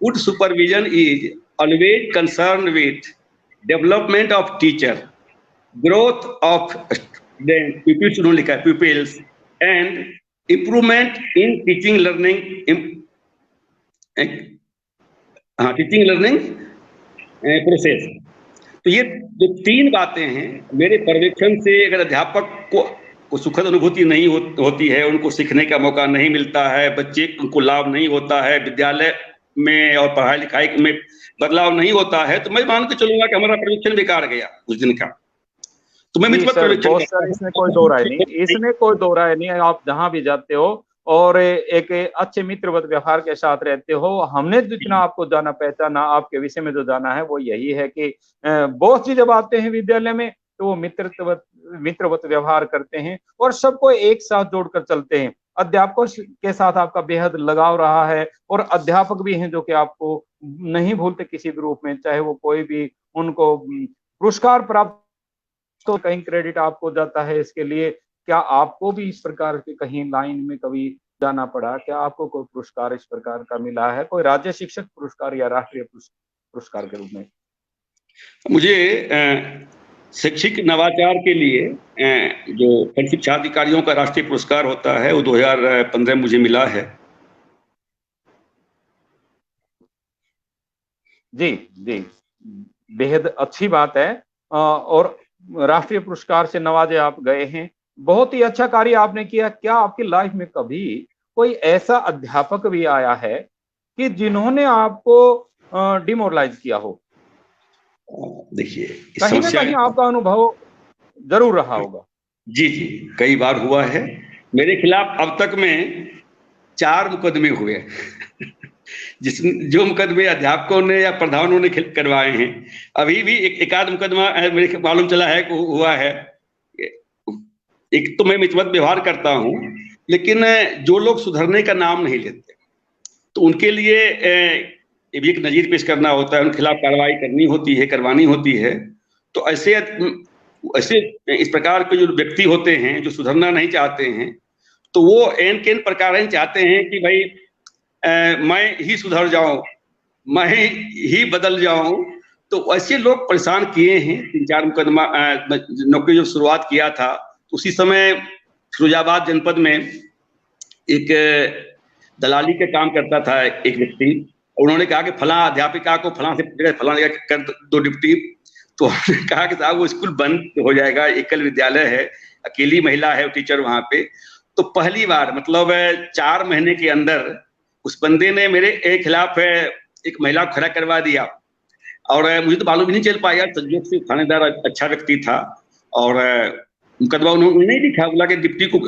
good supervision is always concern with development of teacher, growth of peoples, उन्होंने लिखा है peoples, and improvement in teaching learning, teaching learning process. तो ये जो 3 बातें हैं मेरे पर्यवेक्षण से, अगर अध्यापक को सुखद अनुभूति नहीं होती है, उनको सीखने का मौका नहीं मिलता है, बच्चे उनको लाभ नहीं होता है, विद्यालय में और पढ़ाई लिखाई में बदलाव नहीं होता है, तो मैं मान के चलूंगा कि हमारा पर्यवेक्षण बेकार गया उस दिन का। तो मैं मित्रवत पर्यवेक्षण, इसमें कोई दो राय नहीं, इसमें कोई दो राय नहीं। आप जहां भी जाते हो और एक अच्छे मित्रवत व्यवहार के साथ रहते हो। हमने जितना आपको जाना पहचाना, आपके विषय में जो जाना है वो यही है कि बॉस जी जब आते हैं विद्यालय में तो वो मित्रवत व्यवहार करते हैं और सबको एक साथ जोड़कर चलते हैं। अध्यापकों के साथ आपका बेहद लगाव रहा है, और अध्यापक भी हैं जो कि आपको नहीं भूलते किसी भी रूप में, चाहे वो कोई भी उनको पुरस्कार प्राप्त, तो कहीं क्रेडिट आपको जाता है इसके लिए। क्या आपको भी इस प्रकार के कहीं लाइन में कभी जाना पड़ा? क्या आपको कोई पुरस्कार इस प्रकार का मिला है, कोई राज्य शिक्षक पुरस्कार या राष्ट्रीय पुरस्कार के रूप में? मुझे शैक्षिक नवाचार के लिए जो खंड शिक्षा अधिकारियों का राष्ट्रीय पुरस्कार होता है वो 2015 मुझे मिला है। जी जी, बेहद अच्छी बात है। और राष्ट्रीय पुरस्कार से नवाजे आप गए हैं, बहुत ही अच्छा कार्य आपने किया। क्या आपकी लाइफ में कभी कोई ऐसा अध्यापक भी आया है कि जिन्होंने आपको डिमोरलाइज किया हो? देखिए, कहीं ना कहीं आपका अनुभव जरूर रहा होगा। जी जी, कई बार हुआ है। मेरे खिलाफ अब तक में 4 मुकदमे हुए जो मुकदमे अध्यापकों ने या प्रधानों ने करवाए हैं। अभी भी एक आध मुकदमा मेरे मालूम चला है कि हुआ है। एक तो मैं मितवत व्यवहार करता हूँ, लेकिन जो लोग सुधरने का नाम नहीं लेते तो उनके लिए भी एक नजीर पेश करना होता है, उनके खिलाफ कार्रवाई करनी होती है, करवानी होती है। तो ऐसे ऐसे इस प्रकार के जो व्यक्ति होते हैं जो सुधरना नहीं चाहते हैं, तो वो एन केन प्रकार चाहते हैं कि भाई मैं ही सुधर जाऊं, मैं ही बदल जाऊं। तो ऐसे लोग परेशान किए हैं। 3-4 मुकदमा नौकरी जो शुरुआत किया था, तो उसी समय फिरोजाबाद जनपद में एक दलाली का काम करता था एक व्यक्ति। उन्होंने कहा कि फला अध्यापिका को फला से फला जगह कर दो डिप्टी। तो उन्होंने कहा कि साहब वो स्कूल बंद हो जाएगा, एकल विद्यालय है, अकेली महिला है टीचर वहां पे। तो पहली बार मतलब 4 महीने के अंदर उस बंदे ने मेरे खिलाफ एक महिला को खड़ा करवा दिया। और मुझे तो मालूम भी नहीं चल पाया, संजोग से थानेदार अच्छा व्यक्ति था और मुकदमा उन्होंने नहीं लिखा, बोला कि डिप्टी को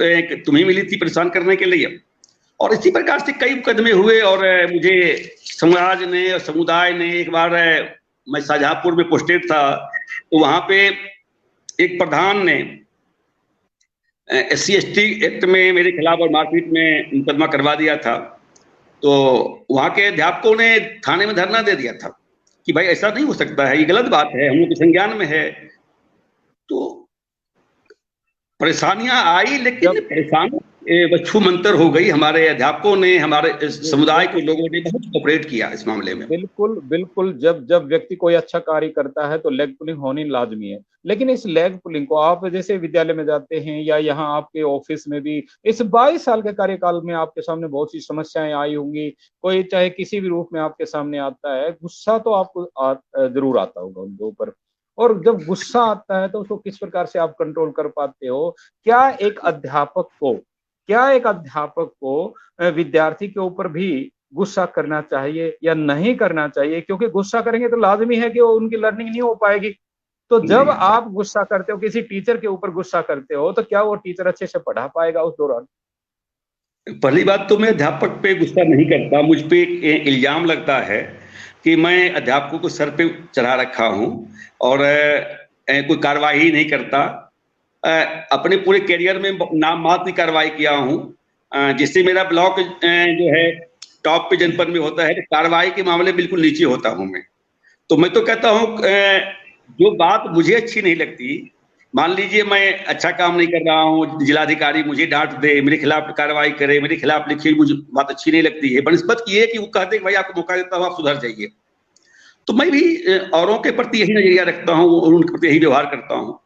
तुम्हें मिली थी परेशान करने के लिए। और इसी प्रकार से कई मुकदमे हुए। और मुझे समाज ने और समुदाय ने एक बार, मैं शाहजहांपुर में पोस्टेड था, तो वहां पे एक प्रधान ने SC/ST एक्ट में मेरे खिलाफ और मारपीट में मुकदमा करवा दिया था। तो वहां के अध्यापकों ने थाने में धरना दे दिया था कि भाई ऐसा नहीं हो सकता है, ये गलत बात है, हम लोग के संज्ञान में है। तो परेशानियां आई, लेकिन परेशानी छू मंतर हो गई। हमारे अध्यापकों ने, हमारे समुदाय के लोगों ने बहुत कोऑपरेट किया इस मामले में। बिल्कुल बिल्कुल, जब जब व्यक्ति कोई अच्छा कार्य करता है तो लेग पुलिंग होनी लाजमी है। लेकिन इस लेग पुलिंग को आप जैसे विद्यालय में जाते हैं या यहाँ आपके ऑफिस में भी, इस 22 साल के कार्यकाल में आपके सामने बहुत सी समस्याएं आई होंगी। कोई चाहे किसी भी रूप में आपके सामने आता है, गुस्सा तो आपको जरूर आता होगा उनके ऊपर। और जब गुस्सा आता है तो उसको किस प्रकार से आप कंट्रोल कर पाते हो? क्या एक अध्यापक को विद्यार्थी के ऊपर भी गुस्सा करना चाहिए या नहीं करना चाहिए? क्योंकि गुस्सा करेंगे तो लाजमी है कि वो उनकी लर्निंग नहीं हो पाएगी। तो जब आप गुस्सा करते हो, किसी टीचर के ऊपर गुस्सा करते हो, तो क्या वो टीचर अच्छे से पढ़ा पाएगा उस दौरान? पहली बात तो मैं अध्यापक पे गुस्सा नहीं करता। मुझ पे एक इल्जाम लगता है कि मैं अध्यापकों को सर पे चढ़ा रखा हूं और कोई कार्रवाई नहीं करता। अपने पूरे करियर में नाम मात्र कार्रवाई किया हूं, जिससे मेरा ब्लॉक जो है टॉप पे जनपद में होता है, तो कार्रवाई के मामले बिल्कुल नीचे होता हूं मैं। तो मैं तो कहता हूं जो बात मुझे अच्छी नहीं लगती, मान लीजिए मैं अच्छा काम नहीं कर रहा हूं, जिलाधिकारी मुझे डांट दे, मेरे खिलाफ कार्रवाई करे, मेरे खिलाफ लिखे, मुझे बात अच्छी नहीं लगती है, बनिस्बत की है कि वो कहते हैं भाई आपको मौका देता हूं, आप सुधर जाइए। तो मैं भी औरों के प्रति यही नजरिया रखता हूँ और उनके प्रति यही व्यवहार करता हूँ।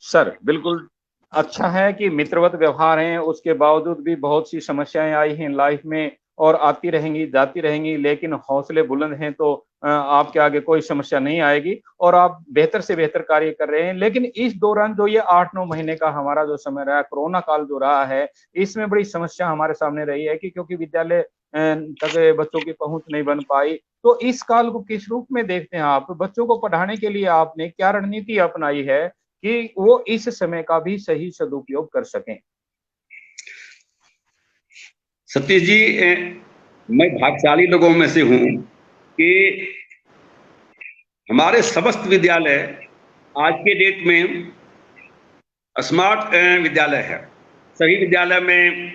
सर बिल्कुल अच्छा है कि मित्रवत व्यवहार है, उसके बावजूद भी बहुत सी समस्याएं आई हैं लाइफ में और आती रहेंगी, जाती रहेंगी, लेकिन हौसले बुलंद हैं तो आपके आगे कोई समस्या नहीं आएगी और आप बेहतर से बेहतर कार्य कर रहे हैं। लेकिन इस दौरान जो ये 8-9 महीने का हमारा जो समय रहा, कोरोना काल जो रहा है, इसमें बड़ी समस्या हमारे सामने रही है कि क्योंकि विद्यालय तक बच्चों की पहुंच नहीं बन पाई। तो इस काल को किस रूप में देखते हैं आप? बच्चों को पढ़ाने के लिए आपने क्या रणनीति अपनाई है कि वो इस समय का भी सही सदुपयोग कर सकें? सतीश जी, मैं भाग्यशाली लोगों में से हूं कि हमारे समस्त विद्यालय आज के डेट में स्मार्ट विद्यालय है। सभी विद्यालय में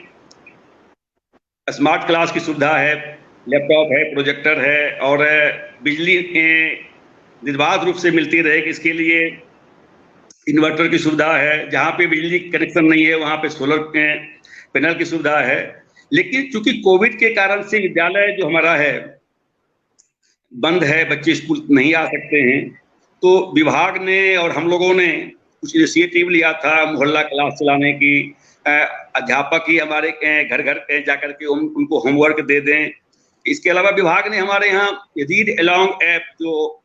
स्मार्ट क्लास की सुविधा है, लैपटॉप है, प्रोजेक्टर है और बिजली निर्बाध रूप से मिलती रहे, इसके लिए इन्वर्टर की सुविधा है। जहाँ पे बिजली कनेक्शन नहीं है वहाँ पे सोलर पैनल की सुविधा है। लेकिन चूंकि कोविड के कारण से विद्यालय जो हमारा है बंद है, बच्चे स्कूल नहीं आ सकते हैं, तो विभाग ने और हम लोगों ने कुछ इनिशिएटिव लिया था मोहल्ला क्लास चलाने की। अध्यापक ही हमारे घर घर जाकर के उनको होमवर्क दे दें। इसके अलावा विभाग ने हमारे यहाँ रीड अलोंग ऐप, जो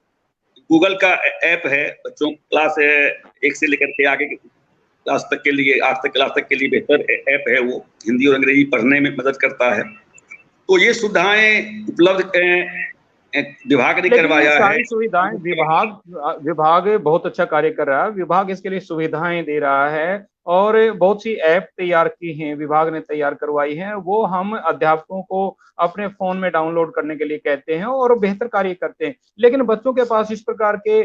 गूगल का ऐप है, बच्चों क्लास 1 से लेकर के आगे क्लास तक के लिए, 8 तक क्लास तक के लिए बेहतर ऐप है। वो हिंदी और अंग्रेजी पढ़ने में मदद करता है। तो ये सुविधाएं उपलब्ध विभाग ने करवाया है। सारी सुविधाएं विभाग बहुत अच्छा कार्य कर रहा है। विभाग इसके लिए सुविधाएं दे रहा है और बहुत सी ऐप तैयार की हैं, विभाग ने तैयार करवाई हैं। वो हम अध्यापकों को अपने फोन में डाउनलोड करने के लिए कहते हैं और बेहतर कार्य करते हैं। लेकिन बच्चों के पास इस प्रकार के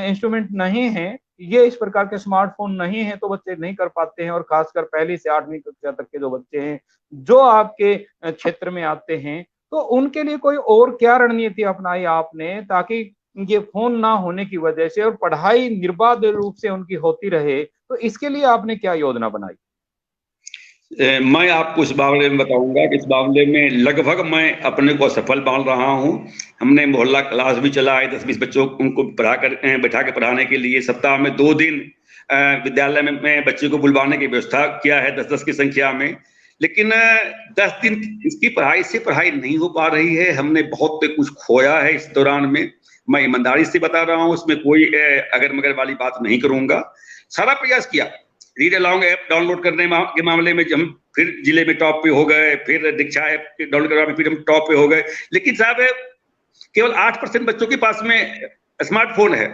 इंस्ट्रूमेंट नहीं है, ये इस प्रकार के स्मार्टफोन नहीं है, तो बच्चे नहीं कर पाते हैं। और खासकर 1ली से 8वीं कक्षा तक के जो बच्चे हैं जो आपके क्षेत्र में आते हैं, तो उनके लिए कोई और क्या रणनीति अपनाई आपने ताकि ये फोन ना होने की वजह से और पढ़ाई निर्बाध रूप से उनकी होती रहे, तो इसके लिए आपने क्या योजना बनाई? मैं आपको इस मामले में बताऊंगा कि इस मामले में लगभग मैं अपने को असफल मान रहा हूं। हमने मोहल्ला क्लास भी चलाए, 10-20 बच्चों को बैठा के पढ़ाने के लिए सप्ताह में 2 दिन विद्यालय में बच्चे को बुलवाने की व्यवस्था किया है 10-10 की संख्या में। लेकिन 10 दिन इसकी पढ़ाई से पढ़ाई नहीं हो पा रही है। हमने बहुत कुछ खोया है इस दौरान में, मैं ईमानदारी से बता रहा हूँ, उसमें कोई अगर मगर वाली बात नहीं करूंगा। सारा प्रयास किया, रीड अलोंग ऐप डाउनलोड करने के मामले में हम फिर जिले में टॉप पे हो गए, फिर दीक्षा ऐप डाउनलोड करवा फिर हम टॉप पे हो गए। लेकिन साहब केवल 8% बच्चों के पास में स्मार्टफोन है।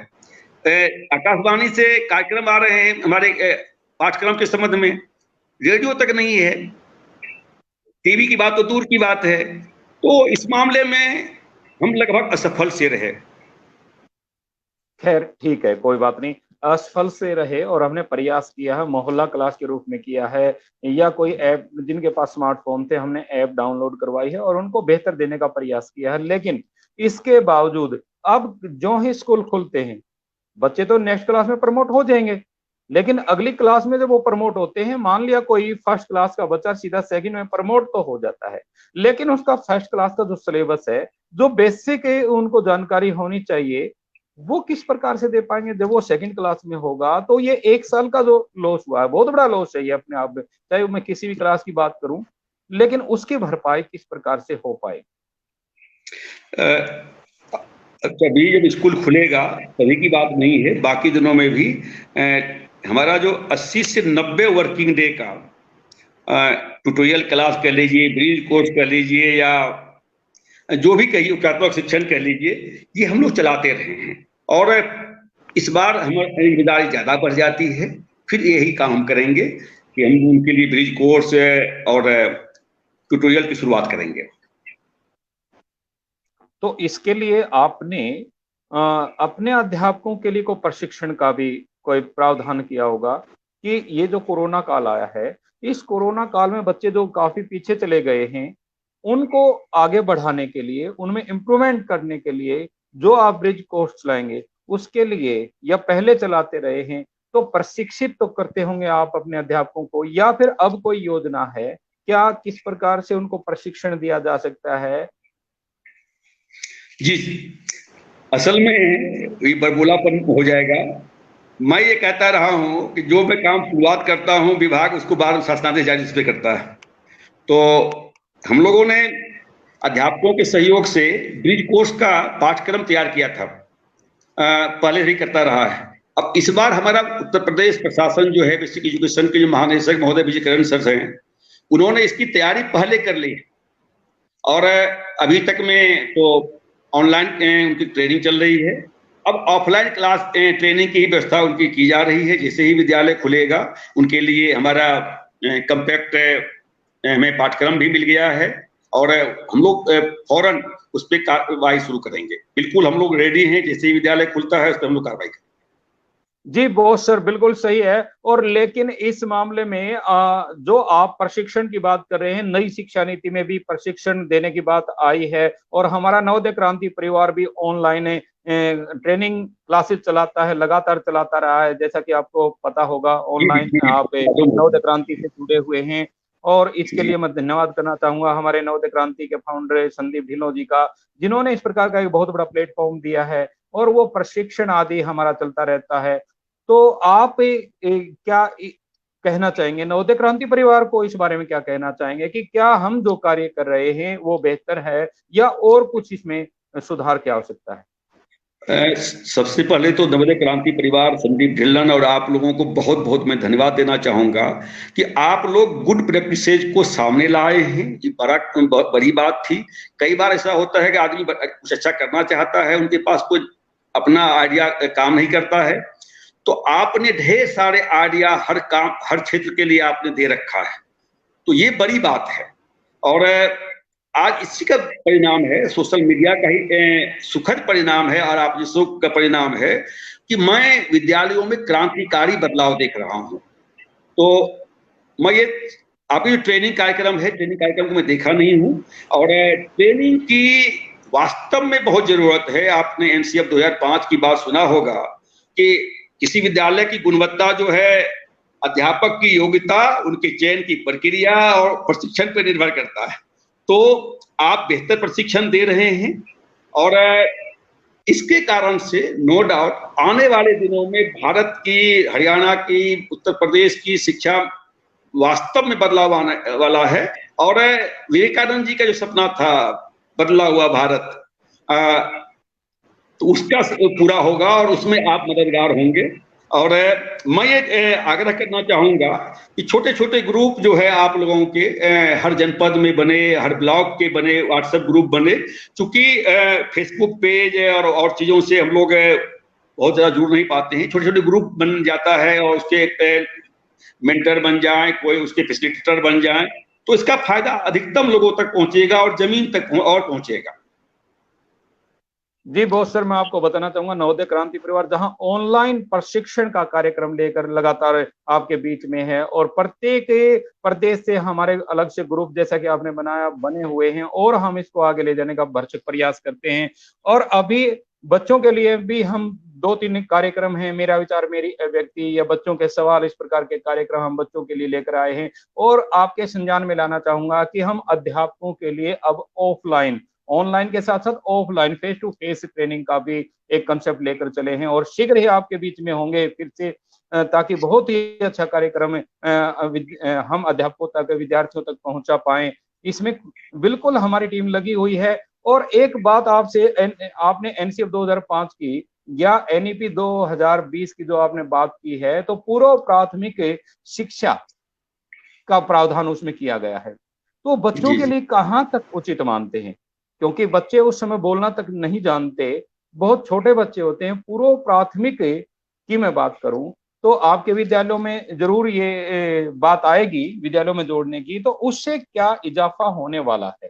आकाशवाणी से कार्यक्रम आ रहे हैं हमारे पाठ्यक्रम के संबंध में, रेडियो तक नहीं है, टीवी की बात तो दूर की बात है। तो इस मामले में हम लगभग असफल से रहे। खैर ठीक है, कोई बात नहीं, असफल से रहे और हमने प्रयास किया है, मोहल्ला क्लास के रूप में किया है या कोई ऐप, जिनके पास स्मार्टफोन थे हमने ऐप डाउनलोड करवाई है और उनको बेहतर देने का प्रयास किया है। लेकिन इसके बावजूद अब जो ही स्कूल खुलते हैं, बच्चे तो नेक्स्ट क्लास में प्रमोट हो जाएंगे, लेकिन अगली क्लास में जब वो प्रमोट होते हैं, मान लिया कोई फर्स्ट क्लास का बच्चा सीधा सेकंड में प्रमोट तो हो जाता है, लेकिन उसका फर्स्ट क्लास का जो सिलेबस है, जो बेसिक उनको जानकारी होनी चाहिए, वो किस प्रकार से दे पाएंगे? जब वो सेकंड क्लास में होगा तो ये 1 साल का जो लॉस हुआ है, बहुत बड़ा लॉस है ये अपने आप में, चाहे मैं किसी भी क्लास की बात करूं, लेकिन उसकी भरपाई किस प्रकार से हो पाए? कभी जब स्कूल खुलेगा तभी की बात नहीं है, बाकी दिनों में भी हमारा जो 80 से 90 वर्किंग डे का ट्यूटोरियल क्लास कह लीजिए, ब्रिज कोर्स कह लीजिए, या जो भी कहिए उपचारात्मक शिक्षण कह लीजिए, ये हम लोग चलाते रहे हैं। और इस बार हमारी जिम्मेदारी ज्यादा बढ़ जाती है, फिर यही काम हम करेंगे कि हम उनके लिए ब्रिज कोर्स और ट्यूटोरियल की शुरुआत करेंगे। तो इसके लिए आपने अपने अध्यापकों के लिए कोई प्रशिक्षण का भी कोई प्रावधान किया होगा कि ये जो कोरोना काल आया है, इस कोरोना काल में बच्चे जो काफी पीछे चले गए हैं, उनको आगे बढ़ाने के लिए, उनमें इम्प्रूवमेंट करने के लिए जो आप ब्रिज कोर्स चलाएंगे, उसके लिए या पहले चलाते रहे हैं, तो प्रशिक्षित तो करते होंगे आप अपने अध्यापकों को, या फिर अब कोई योजना है क्या, किस प्रकार से उनको प्रशिक्षण दिया जा सकता है? जी, असल में ये बरबोलापन हो जाएगा। मैं ये कहता रहा हूं कि जो मैं काम शुरुआत करता हूं, विभाग उसको बाद में शासनादेश जारी पे करता है। तो हम लोगों ने अध्यापकों के सहयोग से ब्रिज कोर्स का पाठ्यक्रम तैयार किया था, पहले भी करता रहा है। अब इस बार हमारा उत्तर प्रदेश प्रशासन जो है, बेसिक एजुकेशन के जो महानिदेशक महोदय विजयकरण सर हैं, उन्होंने इसकी तैयारी पहले कर ली और अभी तक में तो ऑनलाइन उनकी ट्रेनिंग चल रही है। अब ऑफलाइन क्लास ट्रेनिंग की ही व्यवस्था उनकी की जा रही है। जैसे ही विद्यालय खुलेगा उनके लिए हमारा कंपैक्ट हमें पाठ्यक्रम भी मिल गया है और हम लोग फौरन उस पर कार्रवाई शुरू करेंगे। बिल्कुल हम लोग रेडी हैं, जैसे ही विद्यालय खुलता है उस पर हम लोग कार्रवाई करेंगे। जी बॉस सर, बिल्कुल सही है। और लेकिन इस मामले में जो आप प्रशिक्षण की बात कर रहे हैं, नई शिक्षा नीति में भी प्रशिक्षण देने की बात आई है और हमारा नवोदय क्रांति परिवार भी ऑनलाइन ट्रेनिंग क्लासेस चलाता है, लगातार चलाता रहा है, जैसा कि आपको पता होगा। ऑनलाइन आप नवोदय क्रांति से जुड़े हुए हैं और इसके लिए मैं धन्यवाद करना चाहूंगा हमारे नवोदय क्रांति के फाउंडर संदीप ढिल्लों जी का, जिन्होंने इस प्रकार का एक बहुत बड़ा प्लेटफॉर्म दिया है और वो प्रशिक्षण आदि हमारा चलता रहता है। तो आप क्या कहना चाहेंगे, नवोदय क्रांति परिवार को इस बारे में क्या कहना चाहेंगे कि क्या हम जो कार्य कर रहे हैं वो बेहतर है या और कुछ इसमें सुधार की आवश्यकता है? सबसे पहले तो नवोदय क्रांति परिवार, संदीप ढिल्लन और आप लोगों को बहुत बहुत मैं धन्यवाद देना चाहूंगा कि आप लोग गुड प्रैक्टिसेज को सामने लाए हैं। ये बड़ी बात थी। कई बार ऐसा होता है कि आदमी कुछ अच्छा करना चाहता है, उनके पास कोई अपना आइडिया काम नहीं करता है, तो आपने ढेर सारे आइडिया हर काम हर क्षेत्र के लिए आपने दे रखा है, तो ये बड़ी बात है। और आज इसी का परिणाम है, सोशल मीडिया का ही सुखद परिणाम है और आप जिसों का परिणाम है कि मैं विद्यालयों में क्रांतिकारी बदलाव देख रहा हूं। तो मैं ये आपकी जो ट्रेनिंग कार्यक्रम है, ट्रेनिंग कार्यक्रम को मैं देखा नहीं हूं और ट्रेनिंग की वास्तव में बहुत जरूरत है। आपने एनसीएफ 2005 की बात सुना होगा कि किसी विद्यालय की गुणवत्ता जो है अध्यापक की योग्यता, उनके चयन की प्रक्रिया और प्रशिक्षण पर निर्भर करता है। तो आप बेहतर प्रशिक्षण दे रहे हैं और इसके कारण से नो डाउट आने वाले दिनों में भारत की, हरियाणा की, उत्तर प्रदेश की शिक्षा वास्तव में बदलाव आने वाला है। और विवेकानंद जी का जो सपना था बदला हुआ भारत, तो उसका पूरा होगा और उसमें आप मददगार होंगे। और मैं ये आग्रह करना चाहूंगा कि छोटे छोटे ग्रुप जो है आप लोगों के हर जनपद में बने, हर ब्लॉक के बने, व्हाट्सएप ग्रुप बने। चूंकि फेसबुक पेज और चीजों से हम लोग बहुत ज्यादा जुड़ नहीं पाते हैं, छोटे छोटे ग्रुप बन जाता है और उसके मेंटर बन जाए, कोई उसके फैसिलिटेटर बन जाए, तो इसका फायदा अधिकतम लोगों तक पहुंचेगा और जमीन तक और पहुंचेगा। जी बहुत सर, मैं आपको बताना चाहूंगा नवोदय क्रांति परिवार जहां ऑनलाइन प्रशिक्षण का कार्यक्रम लेकर लगातार आपके बीच में है और प्रत्येक प्रदेश से हमारे अलग से ग्रुप जैसा कि आपने बने हुए हैं और हम इसको आगे ले जाने का भरसक प्रयास करते हैं। और अभी बच्चों के लिए भी हम 2-3 कार्यक्रम हैं, मेरा विचार मेरी व्यक्ति या बच्चों के सवाल, इस प्रकार के कार्यक्रम हम बच्चों के लिए लेकर आए हैं। और आपके संज्ञान में लाना चाहूंगा कि हम अध्यापकों के लिए अब ऑफलाइन, ऑनलाइन के साथ साथ offline face to face training का भी एक कंसेप्ट लेकर चले हैं और शीघ्र ही आपके बीच में होंगे फिर से, ताकि बहुत ही अच्छा कार्यक्रम हम अध्यापकों तक, विद्यार्थियों तक पहुंचा पाएं। इसमें बिल्कुल हमारी टीम लगी हुई है। और एक बात आपसे, आपने एनसीएफ 2005 की या एनईपी 2020 की जो आपने बात की है, तो पूर्व प्राथमिक शिक्षा का प्रावधान उसमें किया गया है, तो बच्चों के लिए कहां तक उचित मानते हैं? क्योंकि बच्चे उस समय बोलना तक नहीं जानते, बहुत छोटे बच्चे होते हैं। पूर्व प्राथमिक की मैं बात करूं तो आपके विद्यालयों में जरूर ये बात आएगी विद्यालयों में जोड़ने की, तो उससे क्या इजाफा होने वाला है?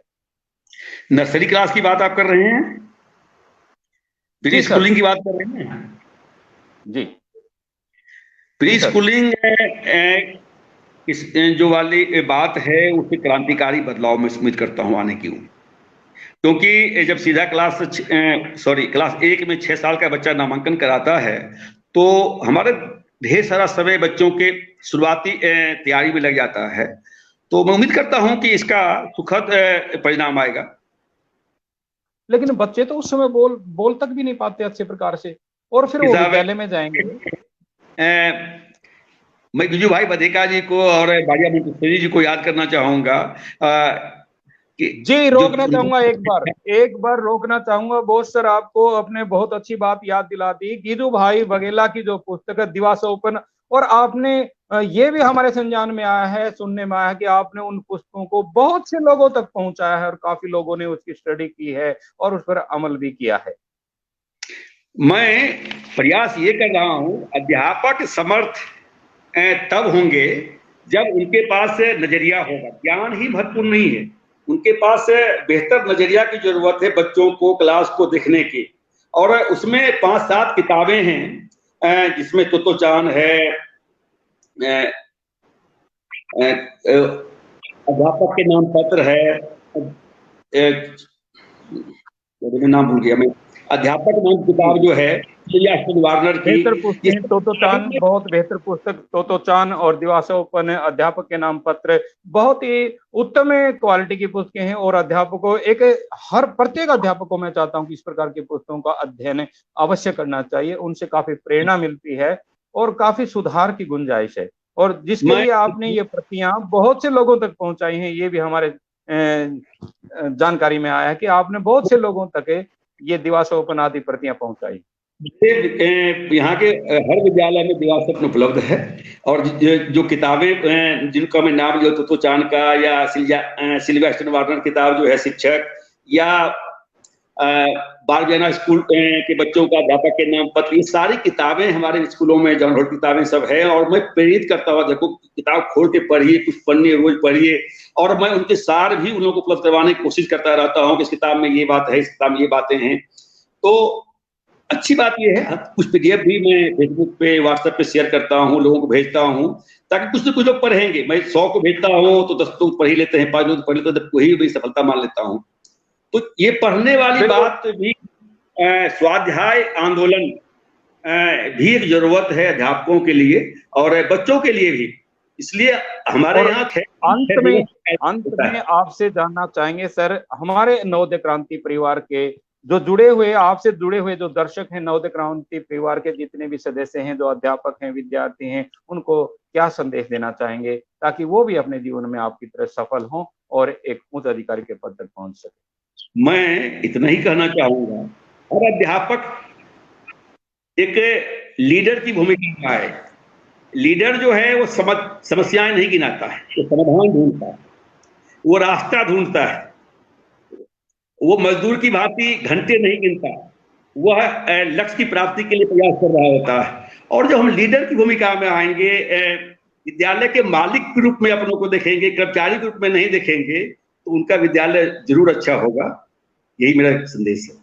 नर्सरी क्लास की बात आप कर रहे हैं, प्री स्कूलिंग की बात कर रहे हैं? जी, प्री स्कूलिंग इस जो वाली बात है उससे क्रांतिकारी बदलाव में उम्मीद करता हूं आने की, क्योंकि जब सीधा क्लास 1 में 6 साल का बच्चा नामांकन कराता है तो हमारे ढेर सारा समय बच्चों के शुरुआती तैयारी में लग जाता है। तो मैं उम्मीद करता हूं कि इसका सुखद परिणाम आएगा। लेकिन बच्चे तो उस समय बोल तक भी नहीं पाते अच्छे प्रकार से, और फिर वो विद्यालय में जाएंगे। मैं गिजू भाई बधेका जी को और बारिया मोंटेसरी जी को याद करना चाहूंगा जी, रोकना चाहूंगा, एक बार रोकना चाहूंगा। बोस सर, आपको अपने बहुत अच्छी बात याद दिला दी, गिजू भाई बघेला की जो पुस्तक है दिवास्वप्न, और आपने ये भी हमारे संज्ञान में आया है, सुनने में आया है कि आपने उन पुस्तकों को बहुत से लोगों तक पहुंचाया है और काफी लोगों ने उसकी स्टडी की है और उस पर अमल भी किया है। मैं प्रयास ये कर रहा हूं, अध्यापक समर्थ तब होंगे जब उनके पास नजरिया होगा। ज्ञान ही महत्वपूर्ण नहीं है, उनके पास बेहतर नजरिया की जरूरत है बच्चों को, क्लास को देखने की। और उसमें 5-7 किताबें हैं जिसमें तोतोचान है, अध्यापक के नाम पत्र है, नाम भूल गया मैं, अध्यापक नाम किताब जो है वार्नर की, बेहतर पुस्तक तोतोचान, बहुत बेहतर पुस्तक तोतोचान और दिवास्वप्न, अध्यापक के नाम पत्र, बहुत ही उत्तम क्वालिटी की पुस्तकें हैं। और अध्यापकों, प्रत्येक अध्यापक को मैं चाहता हूं कि इस प्रकार की पुस्तकों का अध्ययन अवश्य करना चाहिए, उनसे काफी प्रेरणा मिलती है और काफी सुधार की गुंजाइश है। और जिसके लिए आपने ये प्रतियां बहुत से लोगों तक पहुंचाई हैं, ये भी हमारे जानकारी में आया है कि आपने बहुत से लोगों तक ये दिवास्वप्न आदि प्रतियां पहुंचाई। यहाँ के हर विद्यालय में दिवास्वप्न उपलब्ध है। और जो किताबें जिनका मैं नाम लिया, तोतोचान का या सिल्विया वार्नर किताब जो है शिक्षक, या बाल स्कूल के बच्चों का अध्यापक के नाम पत्र, ये सारी किताबें हमारे स्कूलों में, जॉन हॉल किताबें सब है। और मैं प्रेरित करता हुआ, देखो किताब खोल के पढ़िए, कुछ पढ़िए, रोज पढ़िए। और मैं उनके सार भी उन लोगों को उपलब्ध करवाने की कोशिश करता रहता हूँ कि इस किताब में ये बात है, इस किताब में ये बातें हैं। तो अच्छी बात यह है, कुछ पीडीएफ भी मैं फेसबुक पे, व्हाट्सएप पे शेयर करता हूँ, लोगों को भेजता हूँ, ताकि कुछ न कुछ लोग पढ़ेंगे। मैं 100 को भेजता हूँ तो 10 तो पढ़ ही लेते हैं, 5 लोग पढ़ लेते हैं, तो वही भी सफलता मान लेता हूँ। तो ये पढ़ने वाली बिल्कुल। बात भी, स्वाध्याय आंदोलन भी एक जरूरत है अध्यापकों के लिए और बच्चों के लिए भी। इसलिए हमारे और यहाँ अंत में आपसे जानना चाहेंगे सर, हमारे नवोदय क्रांति परिवार के जो जुड़े हुए, आपसे जुड़े हुए जो दर्शक हैं, नवोदय क्रांति परिवार के जितने भी सदस्य हैं, जो अध्यापक हैं, विद्यार्थी हैं, उनको क्या संदेश देना चाहेंगे ताकि वो भी अपने जीवन में आपकी तरह सफल हों और एक उच्च अधिकारी के पद तक पहुंच सके? मैं इतना ही कहना चाहूंगा, और अध्यापक एक लीडर की भूमिका है। लीडर जो है वो समस्याएं नहीं गिनाता है, वो समाधान ढूंढता है, वो रास्ता ढूंढता है, वो मजदूर की भांति घंटे नहीं गिनता, वह लक्ष्य की प्राप्ति के लिए प्रयास कर रहा होता है। और जब हम लीडर की भूमिका में आएंगे, विद्यालय के मालिक के रूप में अपनों को देखेंगे, कर्मचारी के रूप में नहीं देखेंगे, तो उनका विद्यालय जरूर अच्छा होगा। यही मेरा संदेश है।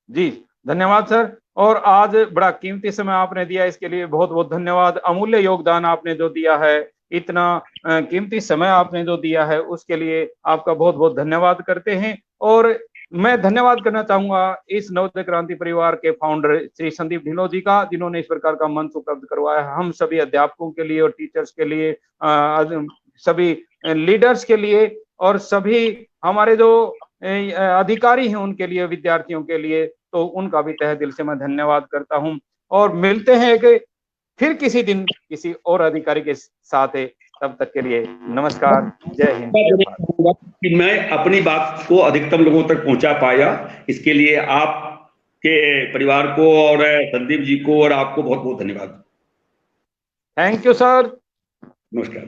जी धन्यवाद सर। और आज बड़ा कीमती समय आपने दिया, इसके लिए बहुत बहुत धन्यवाद। अमूल्य योगदान आपने जो दिया है, इतना कीमती समय आपने जो दिया है, उसके लिए आपका बहुत बहुत धन्यवाद करते हैं। और मैं धन्यवाद करना चाहूंगा इस नवोदय क्रांति परिवार के फाउंडर श्री संदीप ढिल्लों जी का, जिन्होंने इस प्रकार का मंच उपलब्ध करवाया हम सभी अध्यापकों के लिए और टीचर्स के लिए, सभी लीडर्स के लिए, और सभी हमारे जो अधिकारी हैं उनके लिए, विद्यार्थियों के लिए, तो उनका भी तहे दिल से मैं धन्यवाद करता हूं। और मिलते हैं कि फिर किसी दिन किसी और अधिकारी के साथ है। तब तक के लिए नमस्कार, जय हिंद, जय भारत। कि मैं अपनी बात को अधिकतम लोगों तक पहुंचा पाया, इसके लिए आपके परिवार को और संदीप जी को और आपको बहुत बहुत धन्यवाद। Thank you sir. नमस्कार।